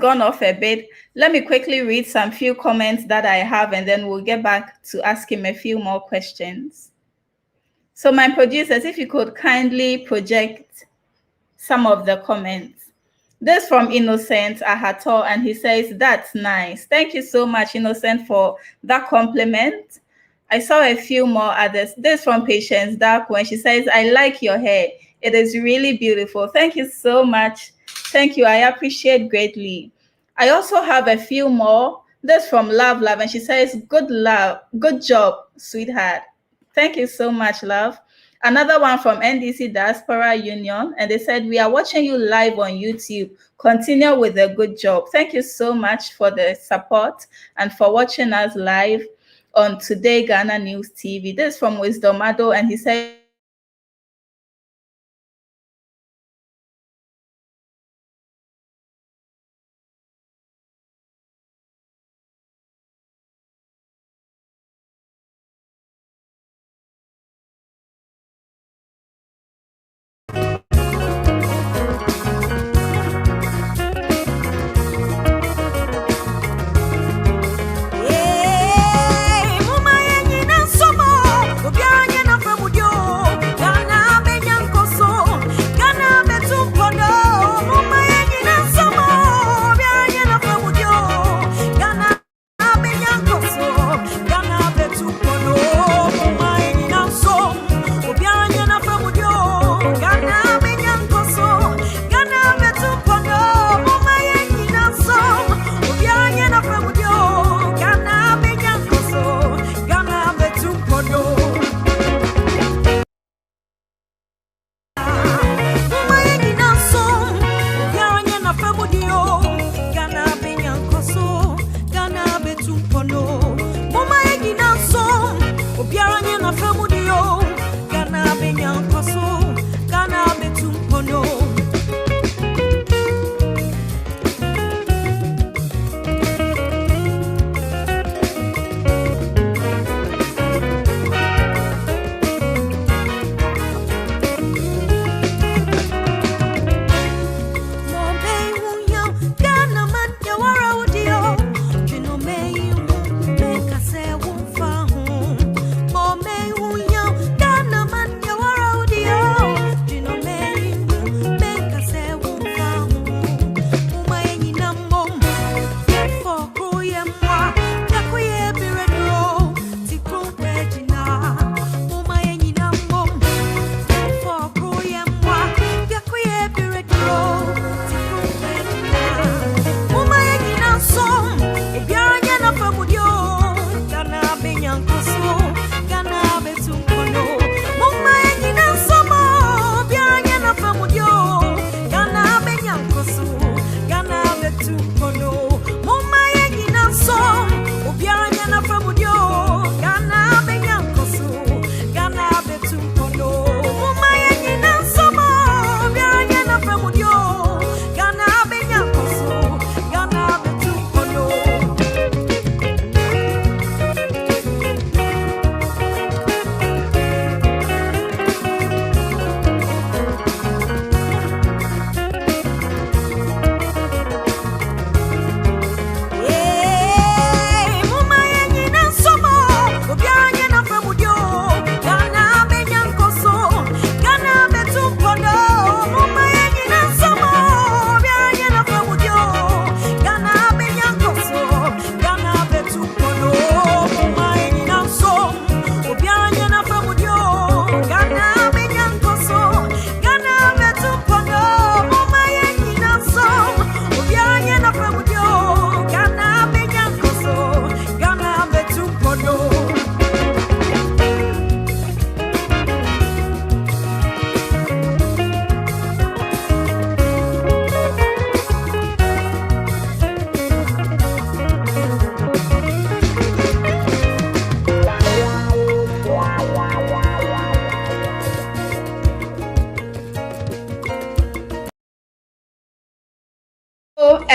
Speaker 1: gone off a bit. Let me quickly read some few comments that I have, and then we'll get back to ask him a few more questions. So my producers, if you could kindly project some of the comments. This from Innocent Ahato, and he says, that's nice. Thank you so much, Innocent, for that compliment. I saw a few more others. This from Patience Dark, when she says, I like your hair. It is really beautiful. Thank you so much. Thank you. I appreciate greatly. I also have a few more. This from Love, and she says, good job, sweetheart. Thank you so much, love. Another one from NDC Diaspora Union, and they said, we are watching you live on YouTube. Continue with the good job. Thank you so much for the support and for watching us live on Today Ghana News TV. This is from Wisdomado, and he said,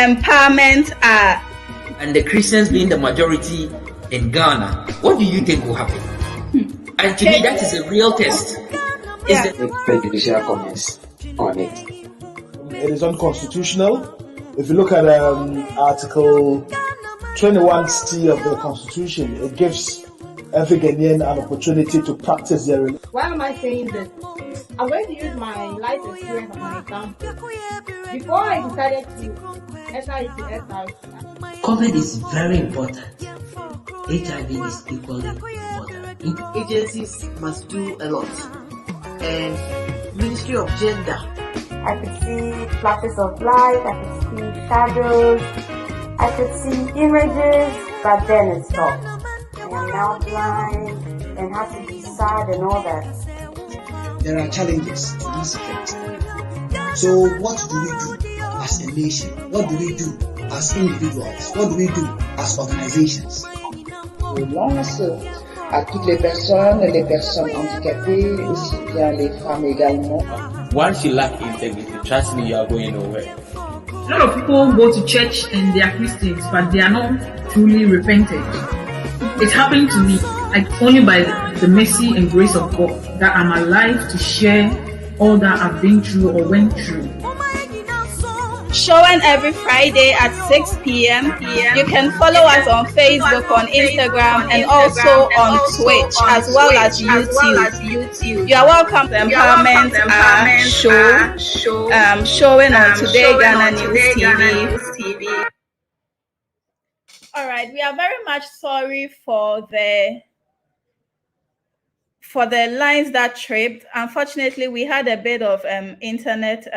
Speaker 1: empowerment are.
Speaker 2: And the Christians being the majority in Ghana, what do you think will happen? And to me, that is a real test.
Speaker 1: Yeah.
Speaker 3: Prejudicial comments on it.
Speaker 4: It is unconstitutional. If you look at Article 21C of the Constitution, it gives every Ghanaian an opportunity to practice their religion.
Speaker 5: Why am I saying this? I'm going to use my life experience as an example. Before I decided to enter into SRC,
Speaker 6: COVID is very important. HIV is equally important.
Speaker 7: Agencies must do a lot. And Ministry of Gender.
Speaker 8: I could see flashes of light, I could see shadows, I could see images, but then it stopped. I am now blind and have to be sad and all that.
Speaker 9: There are challenges to this effect. So what do we do as a nation? What do we do as individuals? What do we do as organizations?
Speaker 10: Je lance à toutes les personnes handicapées, aussi bien les femmes également.
Speaker 2: Once you lack integrity, trust me, you are going nowhere.
Speaker 12: A lot of people go to church and they are Christians, but they are not truly repented. It's happened to me, like only by the mercy and grace of God that I'm alive to share all that I've been through or went through.
Speaker 1: Showing every Friday at 6 p.m. You can follow us on Facebook, on Instagram, and also on Twitch, as well as YouTube. You are welcome to Empowerment Show, showing on Today Ghana News TV. All right, we are very much sorry for the lines that tripped. Unfortunately, we had a bit of internet,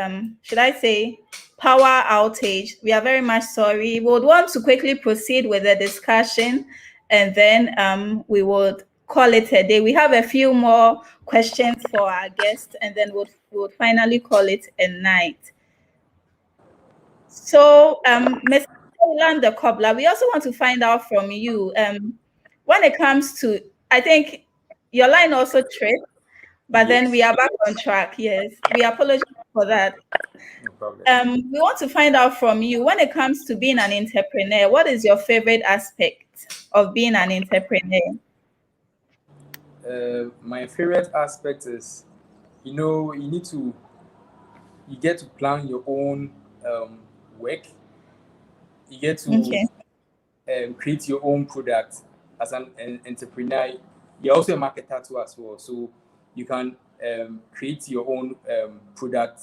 Speaker 1: should I say, power outage. We are very much sorry. We would want to quickly proceed with the discussion, and then we would call it a day. We have a few more questions for our guests, and then we'll finally call it a night. So, Mr. the Cobbler, we also want to find out from you, when it comes to, I think your line also tripped, but then we are back on track. Yes, we apologize for that.
Speaker 11: No problem.
Speaker 1: We want to find out from you, when it comes to being an entrepreneur, what is your favorite aspect of being an entrepreneur?
Speaker 11: My favorite aspect is, you get to plan your own work. You get to create your own product as an entrepreneur. You're also a marketer too as well, so you can create your own product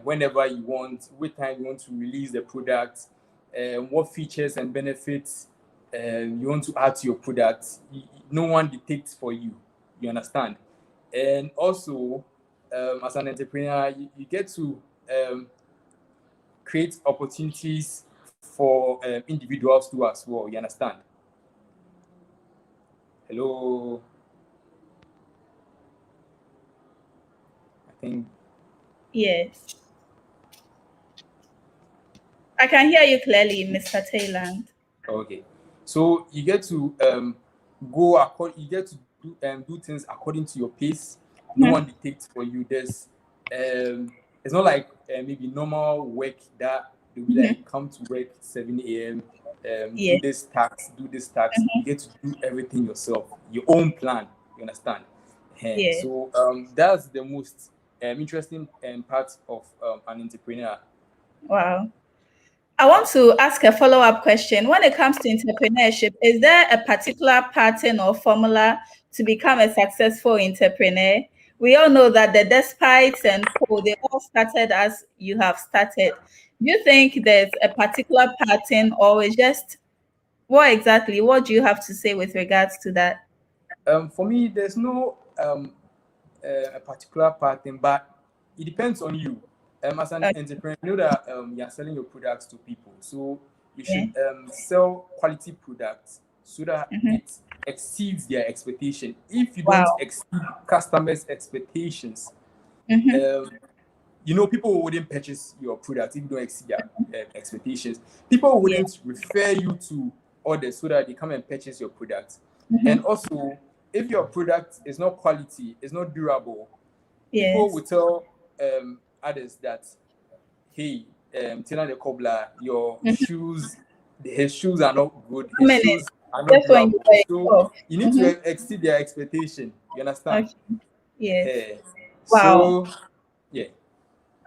Speaker 11: whenever you want, what time you want to release the product, what features and benefits you want to add to your product. No one dictates for you. You understand? And also, as an entrepreneur, you get to create opportunities for individuals too as well. You understand? Hello. I think.
Speaker 1: Yes. I can hear you clearly, Mr. Tayland.
Speaker 11: Okay. So you get to you get to do things according to your pace. No one dictates for you. It's not like maybe normal work that they'll be like, come to work 7 a.m. Do this task, do this task. You get to do everything yourself, your own plan. You understand? So that's the most interesting part of an entrepreneur.
Speaker 1: Wow. I want to ask a follow-up question. When it comes to entrepreneurship, is there a particular pattern or formula to become a successful entrepreneur? We all know that the despites and they all started as you have started. Do you think there's a particular pattern, or is just what do you have to say with regards to that?
Speaker 11: For me, there's no a particular pattern, but it depends on you. As an entrepreneur, you know that you are selling your products to people, so you should sell quality products so that it exceeds their expectation. If you don't exceed customers' expectations, people wouldn't purchase your product if you don't exceed their expectations. People wouldn't refer you to others so that they come and purchase your product. And also, if your product is not quality, it's not durable, people will tell others that, hey, Tina the cobbler, his shoes are not good, his shoes are not durable. So you need to exceed their expectation. You understand?
Speaker 1: Okay. Yes.
Speaker 11: Wow. So, yeah.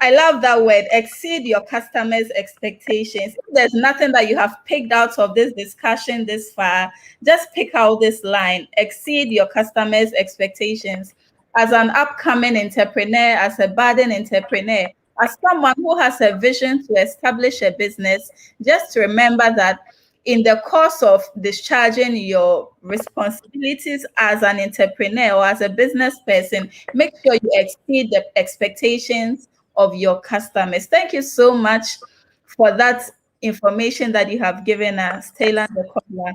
Speaker 1: I love that word, exceed your customers' expectations. If there's nothing that you have picked out of this discussion this far, just pick out this line, exceed your customers' expectations. As an upcoming entrepreneur, as a budding entrepreneur, as someone who has a vision to establish a business, just remember that in the course of discharging your responsibilities as an entrepreneur or as a business person, make sure you exceed the expectations of your customers. Thank you so much for that information that you have given us, Taylor the Cobbler.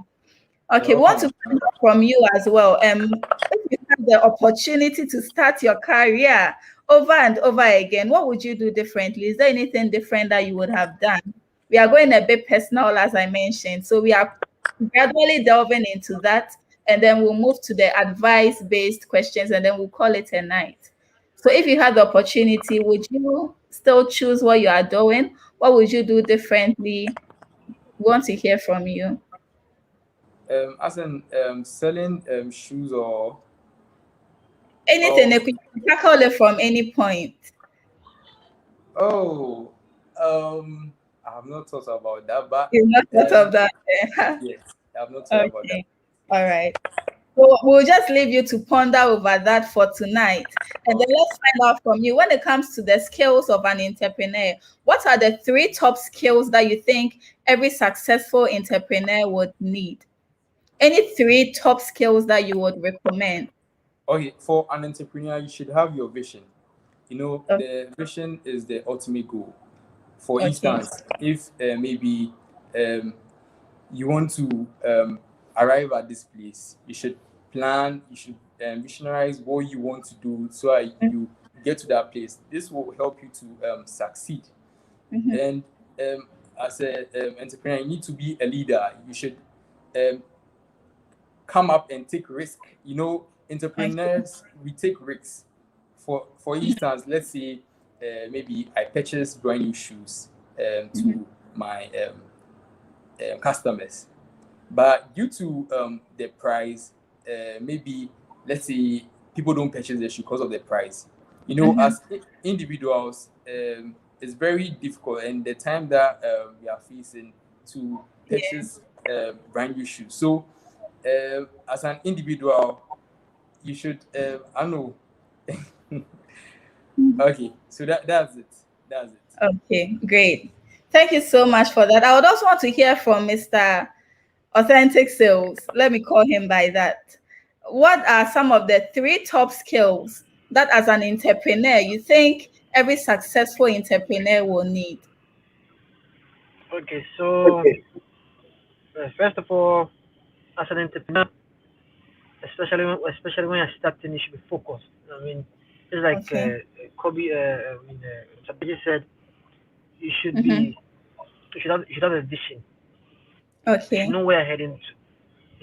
Speaker 1: Okay, we
Speaker 11: You're
Speaker 1: want
Speaker 11: welcome.
Speaker 1: to find out from you as well. If you had the opportunity to start your career over and over again, what would you do differently? Is there anything different that you would have done? We are going a bit personal, as I mentioned. So we are gradually delving into that, and then we'll move to the advice-based questions, and then we'll call it a night. So if you had the opportunity, would you still choose what you are doing? What would you do differently? We want to hear from you.
Speaker 11: As in selling shoes
Speaker 1: Anything,
Speaker 11: or
Speaker 1: you can tackle it from any point.
Speaker 11: oh, I have not thought about that, but
Speaker 1: You've not thought
Speaker 11: um,
Speaker 1: of that.
Speaker 11: yes, I have not thought about that.
Speaker 1: Okay. All right. So we'll just leave you to ponder over that for tonight. And then
Speaker 11: Okay.
Speaker 1: let's find out from you when it comes to the skills of an entrepreneur. What are the three top skills that you think every successful entrepreneur would need? Any three top skills that you would recommend?
Speaker 11: Okay, for an entrepreneur, you should have your vision. You know,
Speaker 1: Oh,
Speaker 11: the vision is the ultimate goal. For
Speaker 1: okay.
Speaker 11: instance, if maybe you want to arrive at this place, you should plan, you should visualize what you want to do so that you get to that place. This will help you to succeed.
Speaker 1: Mhm.
Speaker 11: And as an entrepreneur, you need to be a leader. You should um, come up and take risk. You know,
Speaker 1: Okay.
Speaker 11: entrepreneurs, we take risks. For instance, let's say maybe I purchase brand new shoes
Speaker 1: Mhm.
Speaker 11: to my customers, but due to the price, maybe let's say people don't purchase the shoe because of the price. You know,
Speaker 1: Mhm.
Speaker 11: as individuals, it's very difficult, and the time that we are facing to
Speaker 1: Yeah.
Speaker 11: purchase brand new shoes. So, as an individual, you should I don't know. Okay, so that's it. That's it.
Speaker 1: Okay, great. Thank you so much for that. I would also want to hear from Mr. Authentic Sales. Let me call him by that. What are some of the three top skills that as an entrepreneur you think every successful entrepreneur will need?
Speaker 13: Okay, so first of all, as an entrepreneur, especially when you're starting, you should be focused. I mean, it's like
Speaker 1: Okay.
Speaker 13: Kobe, Sabaji said, you should
Speaker 1: Mm-hmm.
Speaker 13: be, you should have a vision. You should
Speaker 1: Okay.
Speaker 13: know where you're heading to.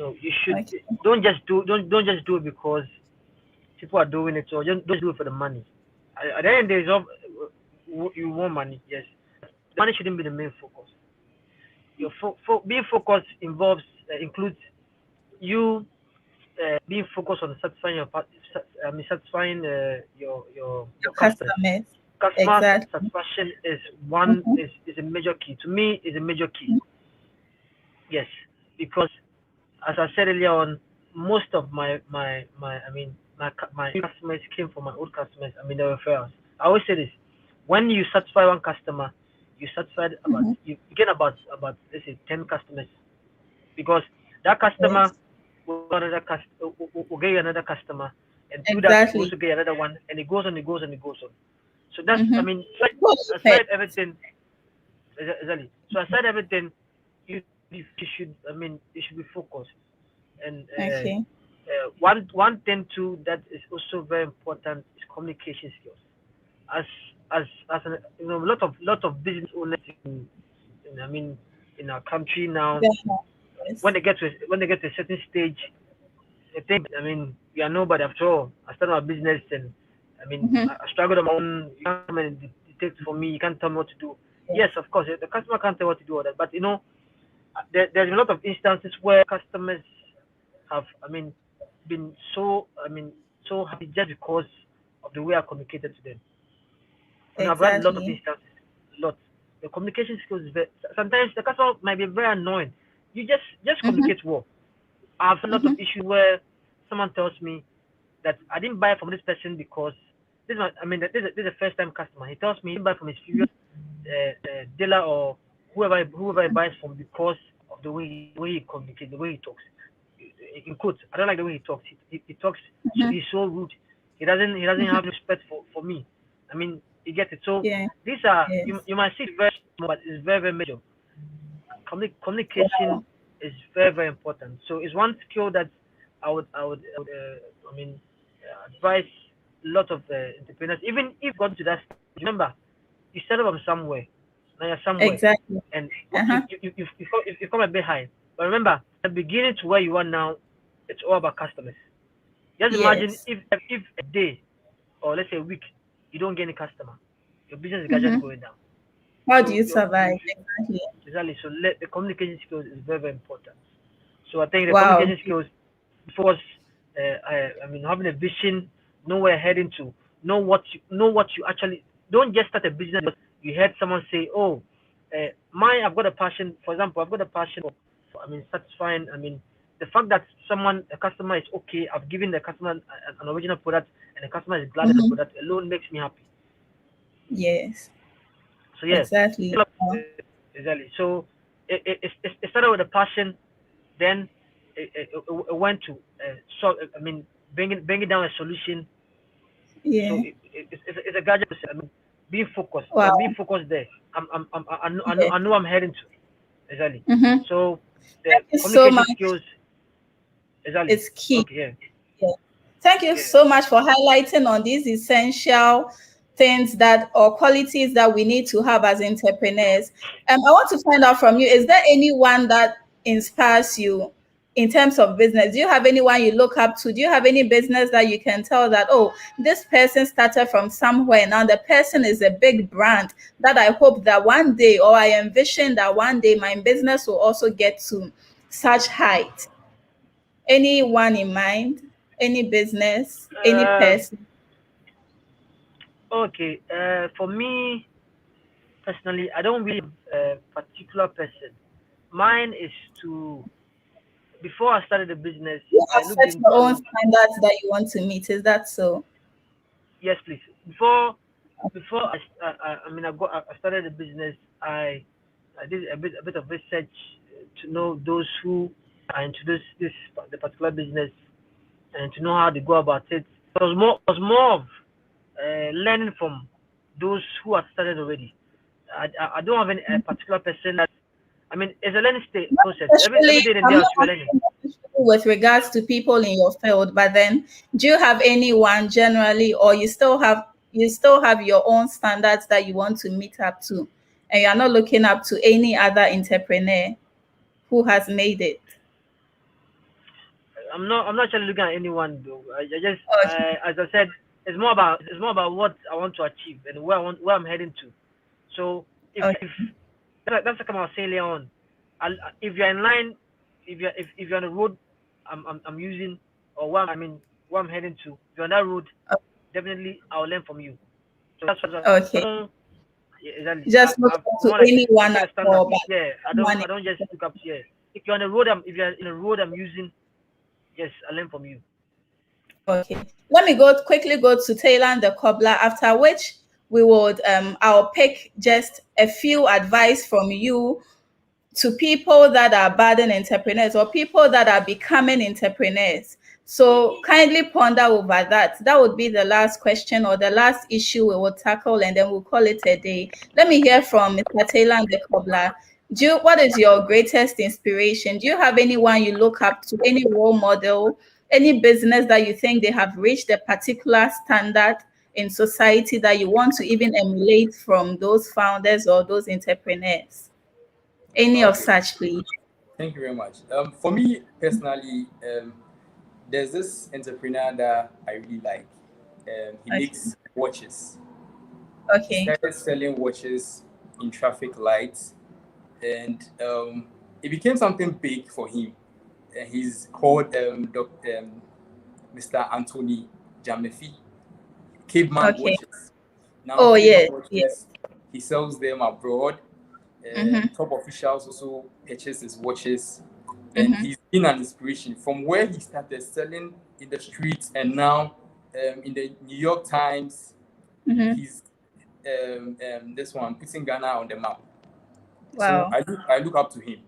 Speaker 13: No, you should
Speaker 1: Okay.
Speaker 13: don't just do it because people are doing it, or just don't do it for the money. At the end of the day, you want money, yes. The money shouldn't be the main focus. Being focused includes you being focused on satisfying satisfying
Speaker 1: Your
Speaker 13: your customers.
Speaker 1: customers.
Speaker 13: Customer
Speaker 1: Exactly.
Speaker 13: satisfaction
Speaker 1: Mm-hmm.
Speaker 13: is a major key. To me, is a major key. Yes, because as I said earlier on, most of my new customers came from my old customers. I mean, they were referrals. I always say this: when you satisfy one customer,
Speaker 1: Mm-hmm.
Speaker 13: you get about let's say 10 customers, because that customer
Speaker 1: Yes.
Speaker 13: will get you another customer, and through that you
Speaker 1: Exactly.
Speaker 13: also get another one, and it goes on, it goes on, it goes on. So that's, I
Speaker 1: Mm-hmm.
Speaker 13: mean,
Speaker 1: Goes with
Speaker 13: aside everything, exactly. So aside everything, you should, I mean, you should be focused. And
Speaker 1: Okay.
Speaker 13: one thing too that is also very important is communication skills. As a lot of business owners I mean, in our country now,
Speaker 1: Yes.
Speaker 13: when they get to a certain stage, I think, I mean, we are nobody after all. I started my business, and I mean,
Speaker 1: Mm-hmm.
Speaker 13: I struggled on my own. You can't come and dictate for me. You can't tell me what to do. Yes, of course, the customer can't tell what to do all that. But there's a lot of instances where customers have, I mean, been so, I mean, so happy just because of the way I communicated to them. And I've had a lot of
Speaker 1: Exactly.
Speaker 13: instances, lot. The communication skills is very, sometimes the customer might be very annoying. You just
Speaker 1: Mm-hmm.
Speaker 13: communicate well. I've had a lot of
Speaker 1: Mm-hmm.
Speaker 13: issues where someone tells me that I didn't buy from this person because this is a first time customer. He tells me he didn't buy from his previous dealer or whoever he buys from because of the way he communicates, the way he talks. In quotes, I don't like the way he talks. He talks.
Speaker 1: Mm-hmm.
Speaker 13: He's so rude. He doesn't have respect for me. I mean, you get it. So
Speaker 1: Yeah.
Speaker 13: these are
Speaker 1: Yes.
Speaker 13: you might see it very small, but it's very major. Communication
Speaker 1: Wow.
Speaker 13: is very important. So it's one skill that I would advise a lot of entrepreneurs. Even if got to that stage, remember you started from somewhere, now you're somewhere,
Speaker 1: Exactly.
Speaker 13: and
Speaker 1: Uh-huh.
Speaker 13: you've come a bit high. But remember, the beginning to where you are now, it's all about customers. Just imagine
Speaker 1: Yes.
Speaker 13: if a day or let's say a week you don't get any customer, your business is gradually
Speaker 1: Mm-hmm.
Speaker 13: going down.
Speaker 1: How do
Speaker 13: So
Speaker 1: you
Speaker 13: you
Speaker 1: survive? Exactly.
Speaker 13: exactly. So the communication skills is very important. So I think the
Speaker 1: Wow.
Speaker 13: communication skills before having a vision, know where you're heading to, know what you actually don't just start a business because you heard someone say, oh, I've got a passion. For example, I've got a passion for satisfying. The fact that a customer is okay, I've given the customer an original product, and the customer is glad at the
Speaker 1: Mm-hmm.
Speaker 13: product alone makes me happy.
Speaker 1: Yes.
Speaker 13: So yeah,
Speaker 1: Exactly. Wow.
Speaker 13: exactly. So it started with a passion, then it went to bringing down a solution. So
Speaker 1: Yeah.
Speaker 13: it's a gradual process. Being focused. So I'm
Speaker 1: Wow.
Speaker 13: being focused there.
Speaker 1: Yeah.
Speaker 13: I know I'm heading to exactly.
Speaker 1: Mm-hmm.
Speaker 13: So the
Speaker 1: Thank you so
Speaker 13: communication
Speaker 1: much.
Speaker 13: skills exactly.
Speaker 1: It's key.
Speaker 13: Okay, yeah,
Speaker 1: Yeah. Thank you
Speaker 13: yeah.
Speaker 1: so much for highlighting on these essential things that or qualities that we need to have as entrepreneurs. I want to find out from you, is there anyone that inspires you in terms of business? Do you have anyone you look up to? Do you have any business that you can tell that, oh, this person started from somewhere, now the person is a big brand that I hope that one day, or I envision that one day my business will also get to such height? Anyone in mind? Any business? Any
Speaker 13: Uh,
Speaker 1: person?
Speaker 13: okay. For me personally, I don't really have a particular person. Mine is to before I started the business,
Speaker 1: You
Speaker 13: I
Speaker 1: have
Speaker 13: looked
Speaker 1: set your own
Speaker 13: into
Speaker 1: standards that you want to meet. Is that so?
Speaker 13: yes, please. Before I started the business, I did a bit of research to know those who are into the particular business and to know how they go about it. It was more of learning from those who have started already. I don't have any a particular person that it's a learning process. Every
Speaker 1: Especially,
Speaker 13: day and day
Speaker 1: I'm not
Speaker 13: we're learning.
Speaker 1: asking especially with regards to people in your field, but then do you have anyone generally, or you still have your own standards that you want to meet up to, and you're not looking up to any other entrepreneur who has made it?
Speaker 13: I'm not actually looking at anyone though. I just
Speaker 1: Okay.
Speaker 13: as I said, it's more about what I want to achieve and where I'm heading to. So if
Speaker 1: Okay.
Speaker 13: that's like I was saying earlier on, if you're in line, if you're on the road, I'm using or where I'm heading to. If you're on that road, definitely I'll learn from you. So that's what I
Speaker 1: Okay.
Speaker 13: don't. Yeah, exactly.
Speaker 1: Just look
Speaker 13: I've
Speaker 1: up to
Speaker 13: more like I've
Speaker 1: anyone
Speaker 13: set
Speaker 1: at
Speaker 13: a standard.
Speaker 1: all, but
Speaker 13: Yeah, I don't
Speaker 1: anyone.
Speaker 13: I don't just look up to yeah. If you're in a road I'm using, yes, I learn from you.
Speaker 1: Okay. Let me quickly go to Taylor and the cobbler, after which I'll pick just a few advice from you to people that are budding entrepreneurs or people that are becoming entrepreneurs. So kindly ponder over that. That would be the last question or the last issue we will tackle, and then we'll call it a day. Let me hear from Mr. Taylor and the cobbler. What is your greatest inspiration? Do you have anyone you look up to, any role model, any business that you think they have reached a particular standard in society that you want to even emulate from those founders or those entrepreneurs? Any of
Speaker 11: Okay,
Speaker 1: such, please.
Speaker 11: thank you very much. For me personally, there's this entrepreneur that I really like. He
Speaker 1: Okay.
Speaker 11: makes watches. He
Speaker 1: Okay.
Speaker 11: started selling watches in traffic lights, and it became something big for him. He's called Mr. Anthony Jamefi, Caveman
Speaker 1: Okay.
Speaker 11: Watches. Now
Speaker 1: Oh,
Speaker 11: his
Speaker 1: yes, yes.
Speaker 11: watches, he sells them abroad.
Speaker 1: Mm-hmm.
Speaker 11: Top officials also purchase his watches, and
Speaker 1: Mm-hmm.
Speaker 11: he's been an inspiration from where he started selling in the streets, and now in the New York Times,
Speaker 1: Mm-hmm.
Speaker 11: he's this one putting Ghana on the map. So
Speaker 1: Wow.
Speaker 11: I look up to him.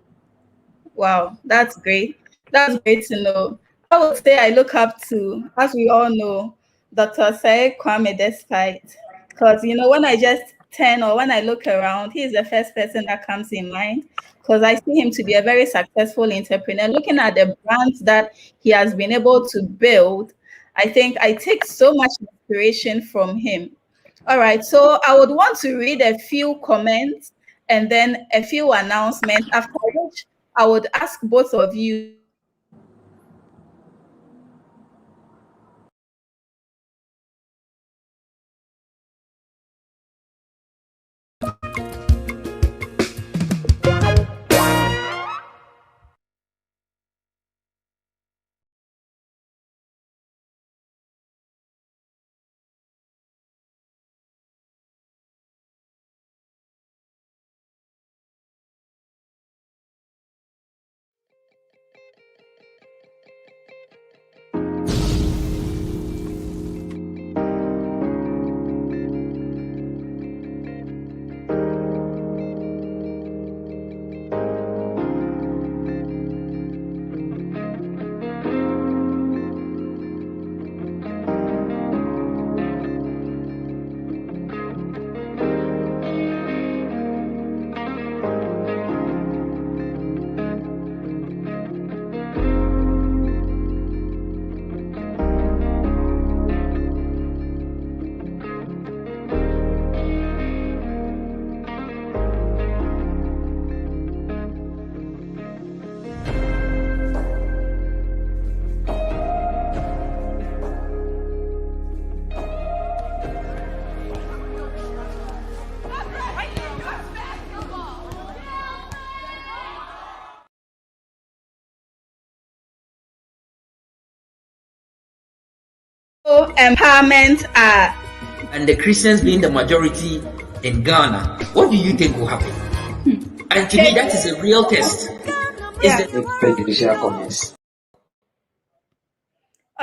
Speaker 1: Wow, that's great. That's great to know. I would say I look up to, as we all know, Dr. Sae Kwame Despite. Because, when I just turn or when I look around, he's the first person that comes in mind. Because I see him to be a very successful entrepreneur. Looking at the brands that he has been able to build, I think I take so much inspiration from him. All right, so I would want to read a few comments and then a few announcements, after which I would ask both of you empowerment are.
Speaker 2: And the Christians being the majority in Ghana, what do you think will happen? And to me, that is a real test.
Speaker 1: Yeah.
Speaker 3: Prejudicial comments.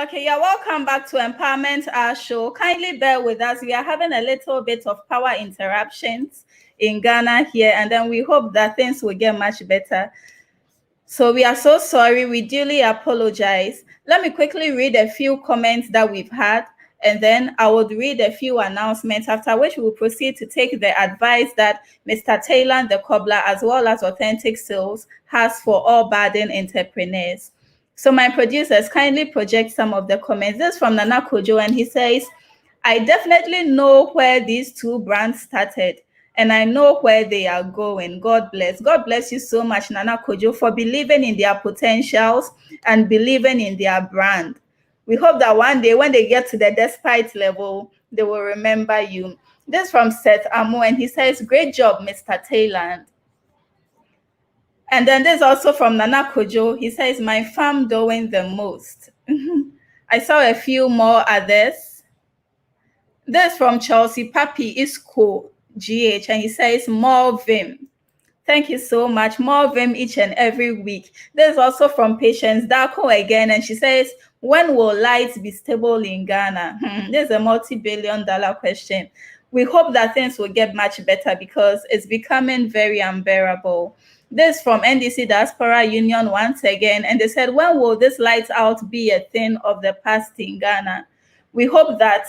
Speaker 1: Okay, you're welcome back to Empowerment Our Show. Kindly bear with us. We are having a little bit of power interruptions in Ghana here, and then we hope that things will get much better. So we are so sorry. We duly apologize. Let me quickly read a few comments that we've had, and then I would read a few announcements, after which we will proceed to take the advice that Mr. Taylor the Cobbler, as well as Authentic Sales, has for all budding entrepreneurs. So my producers kindly project some of the comments. This is from Nana Kojo, and he says, I definitely know where these two brands started, and I know where they are going. God bless. God bless you so much, Nana Kojo, for believing in their potentials and believing in their brand. We hope that one day when they get to the despite level, they will remember you. This from Seth Amo, and he says, great job, Mr. Taylor. And then there's also from Nana Kojo. He says, my farm doing the most. I saw a few more others. This from Chelsea Papi Isco GH, and he says, more vim. Thank you so much. More of them each and every week. There's also from Patience Darko again, and she says, when will lights be stable in Ghana? There's a multi-billion-dollar question. We hope that things will get much better because it's becoming very unbearable. This from NDC Diaspora Union once again, and they said, when will this lights out be a thing of the past in Ghana? We hope that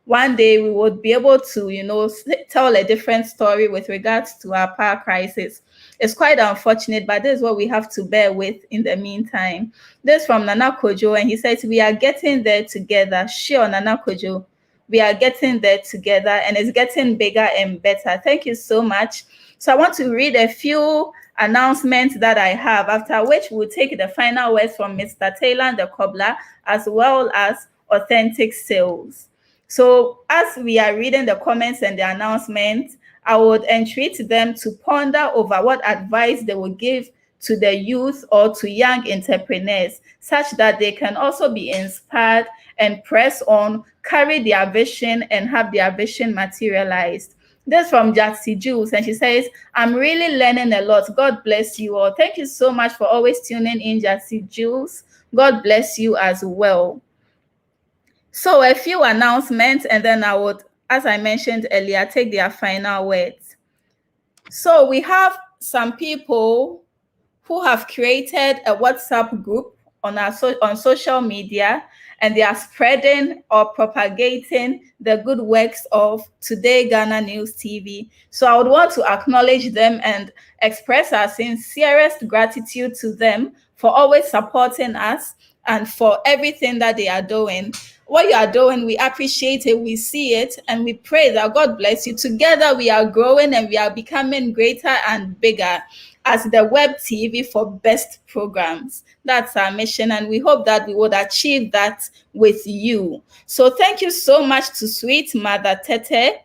Speaker 1: one day we would be able to, tell a different story with regards to our power crisis. It's quite unfortunate, but this is what we have to bear with in the meantime. This from Nana Kojo, and he says, we are getting there together. Sure, Nana Kojo, we are getting there together, and it's getting bigger and better. Thank you so much. So I want to read a few announcements that I have, after which we'll take the final words from Mr. Taylor the Cobbler, as well as Authentic Sales. So as we are reading the comments and the announcements, I would entreat them to ponder over what advice they will give to the youth or to young entrepreneurs, such that they can also be inspired and press on carry their vision and have their vision materialized. This from Jatsy Jules, and she says, I'm really learning a lot. God bless you all. Thank you so much for always tuning in, Jatsy Jules. God bless you as well. So a few announcements, and then I would, as I mentioned earlier, take their final words. So we have some people who have created a WhatsApp group on on social media, and they are spreading or propagating the good works of Today Ghana News TV. So I would want to acknowledge them and express our sincerest gratitude to them for always supporting us and for everything that they are doing. What you are doing, we appreciate it, we see it, and we pray that God bless you. Together we are growing and we are becoming greater and bigger as the web TV for best programs. That's our mission, and we hope that we would achieve that with you. So thank you so much to Sweet Mother Tete.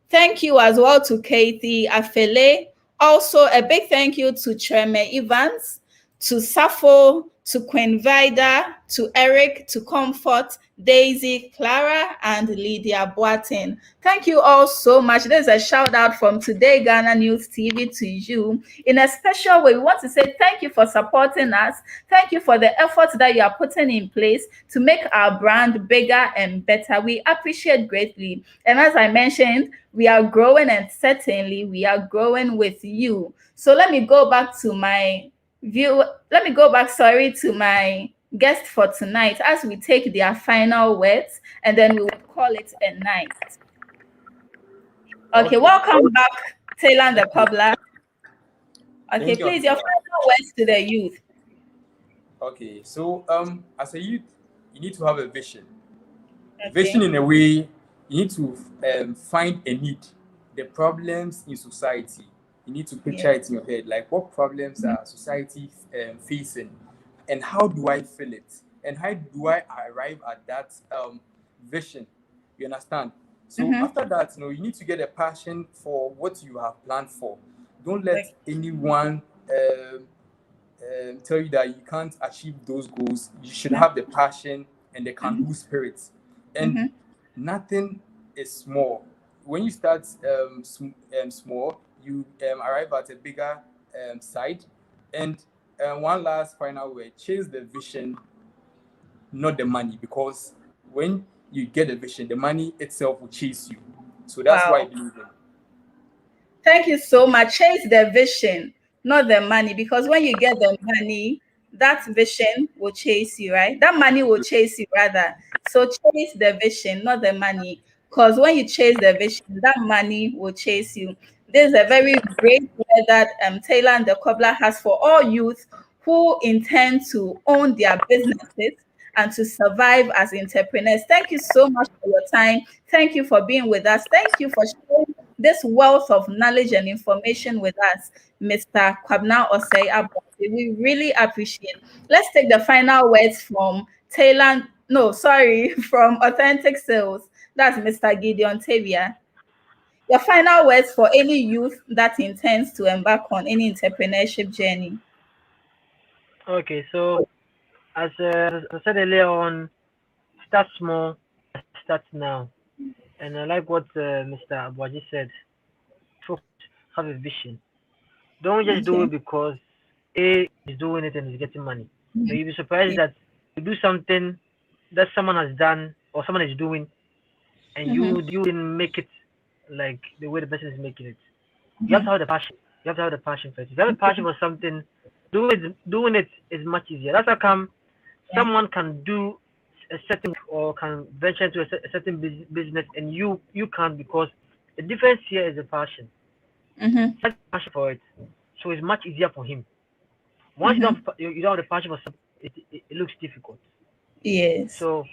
Speaker 1: Thank you as well to Kathy Afele. Also, a big thank you to Treme Evans, to Safo, to Queen Vida, to Eric, to Comfort, Daisy, Clara, and Lydia Boatin. Thank you all so much. There's a shout out from Today Ghana News TV to you. In a special way, we want to say thank you for supporting us. Thank you for the efforts that you are putting in place to make our brand bigger and better. We appreciate greatly. And as I mentioned, we are growing, and certainly we are growing with you. So let me go back to my to my guest for tonight as we take their final words, and then we will call it a night. Okay, welcome back, Taylor the Cobbler. Okay, please, your final words to the youth.
Speaker 11: Okay, so as a youth, you need to have a vision. Vision in a way, you need to find a need, the problems in society. You need to picture it in your head, like what problems are society facing, and how do I feel it, and how do I arrive at that vision? You understand? So after that, you need to get a passion for what you have planned for. Don't let anyone tell you that you can't achieve those goals. You should have the passion and the can-do spirit. And nothing is small. When you start small, you arrive at a bigger side. And one last final word: chase the vision, not the money, because when you get a vision, the money itself will chase you. So that's why I believe in.
Speaker 1: Thank you so much. Chase the vision, not the money, because when you get the money, that vision will chase you, right? That money will chase you rather. So chase the vision, not the money, because when you chase the vision, that money will chase you. This is a very great word that Taylor and the Cobbler has for all youth who intend to own their businesses and to survive as entrepreneurs. Thank you so much for your time. Thank you for being with us. Thank you for sharing this wealth of knowledge and information with us, Mr. Kwabna Osei Abasi. We really appreciate it. Let's take the final words from from Authentic Sales. That's Mr. Gideon Tavia. Your final words for any youth that intends to embark on any entrepreneurship journey.
Speaker 13: Okay, so as I said earlier on, start small, start now. And I like what Mr. Abwaji said. Focus, have a vision. Don't just do it because A is doing it and is getting money. So you'll be surprised that you do something that someone has done or someone is doing, and you didn't make it like the way the person is making it. You have to have the passion. You have to have the passion first. If you have a passion for something, doing it is much easier. That's how come someone can do a certain or can venture into a certain business and you can't, because the difference here is the passion. That's passion for it, so it's much easier for him. Once you don't have the passion for something, it looks difficult.
Speaker 1: Yes.
Speaker 13: So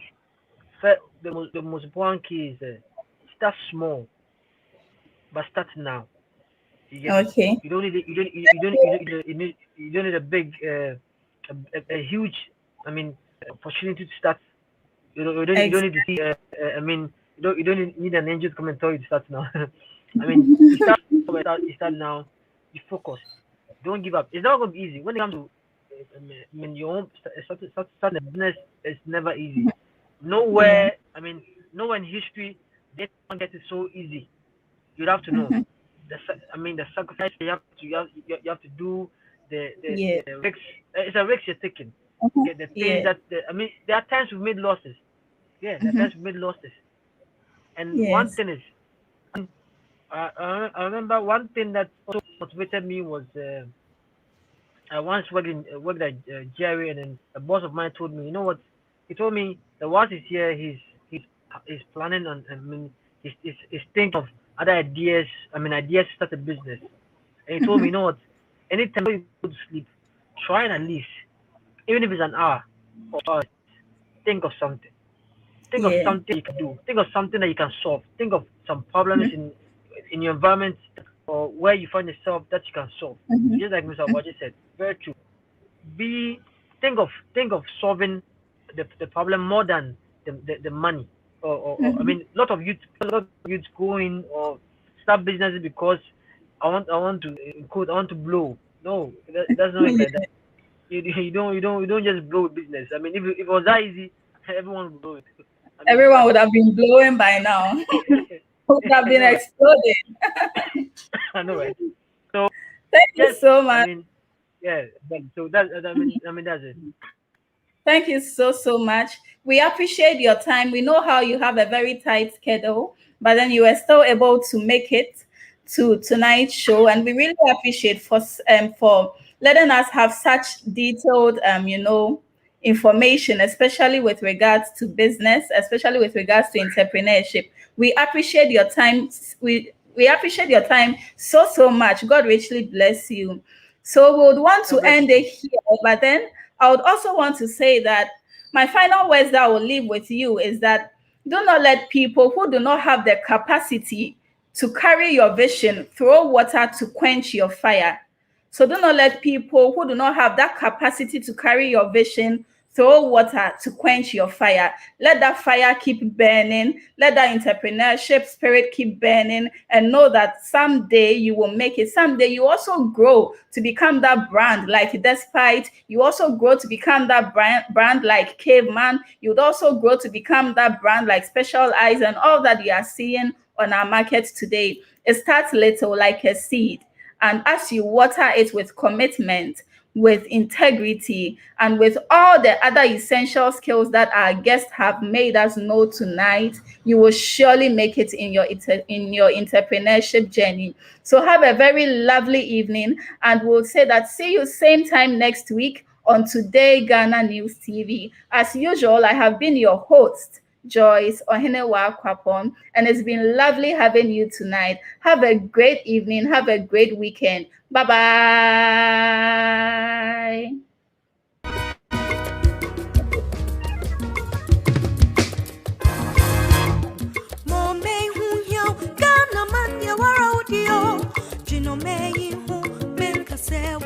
Speaker 13: the most important key is start small, but start now. You don't need a big a huge opportunity to start. You don't need to see you don't need an angel to come and tell you to start now. You start now. You focus. Don't give up. It's not going to be easy. When it comes to your own start a business, it's never easy. Nowhere. knowing history, they don't get it so easy. You have to know. The sacrifice you have to do, the risks. It's a risk you're taking. Get the things that there are times we've made losses. Yeah, there are times we've made losses. And one thing is, I remember one thing that also motivated me was I once worked at Jerry, and then a boss of mine told me, you know what? He told me that once he's here, he's planning on. I mean, he's thinking of other ideas. I mean, ideas to start a business. And he told me, you know what? Anytime you go to sleep, try and at least, even if it's an hour or hours, think of something. Think of something you can do. Think of something that you can solve. Think of some problems in your environment or where you find yourself that you can solve. Just like Mr. Abaji said, very true. Think of solving the problem more than the money. I mean, a lot of youth go in or start businesses because I want to blow. No, that's not like that. You don't just blow a business. I mean, if it was that easy, everyone would blow it. I mean,
Speaker 1: everyone would have been blowing by now. Would have been exploding.
Speaker 13: I know, right? So
Speaker 1: thank you so much.
Speaker 13: I mean, yeah. So that's it.
Speaker 1: Thank you so much. We appreciate your time. We know how you have a very tight schedule, but then you were still able to make it to tonight's show, and we really appreciate for letting us have such detailed information, especially with regards to business, especially with regards to entrepreneurship. We appreciate your time. We appreciate your time so much. God richly bless you. So we would want to end it here, but then I would also want to say that my final words that I will leave with you is that do not let people who do not have the capacity to carry your vision throw water to quench your fire. So do not let people who do not have that capacity to carry your vision throw water to quench your fire. Let that fire keep burning. Let that entrepreneurship spirit keep burning, and know that someday you will make it. Someday you also grow to become that brand like Despite. You also grow to become that brand like Caveman. You would also grow to become that brand like Special Eyes, and all that you are seeing on our market today. It starts little like a seed. And as you water it with commitment, with integrity, and with all the other essential skills that our guests have made us know tonight, you will surely make it in your entrepreneurship journey. So have a very lovely evening, and we'll say that see you same time next week on Today Ghana News TV. As usual, I have been your host, Joyce Ohenewa Kwapon, and it's been lovely having you tonight. Have a great evening. Have a great weekend. Bye-bye. Ghana man ya wara udio, jino me yihu, men kase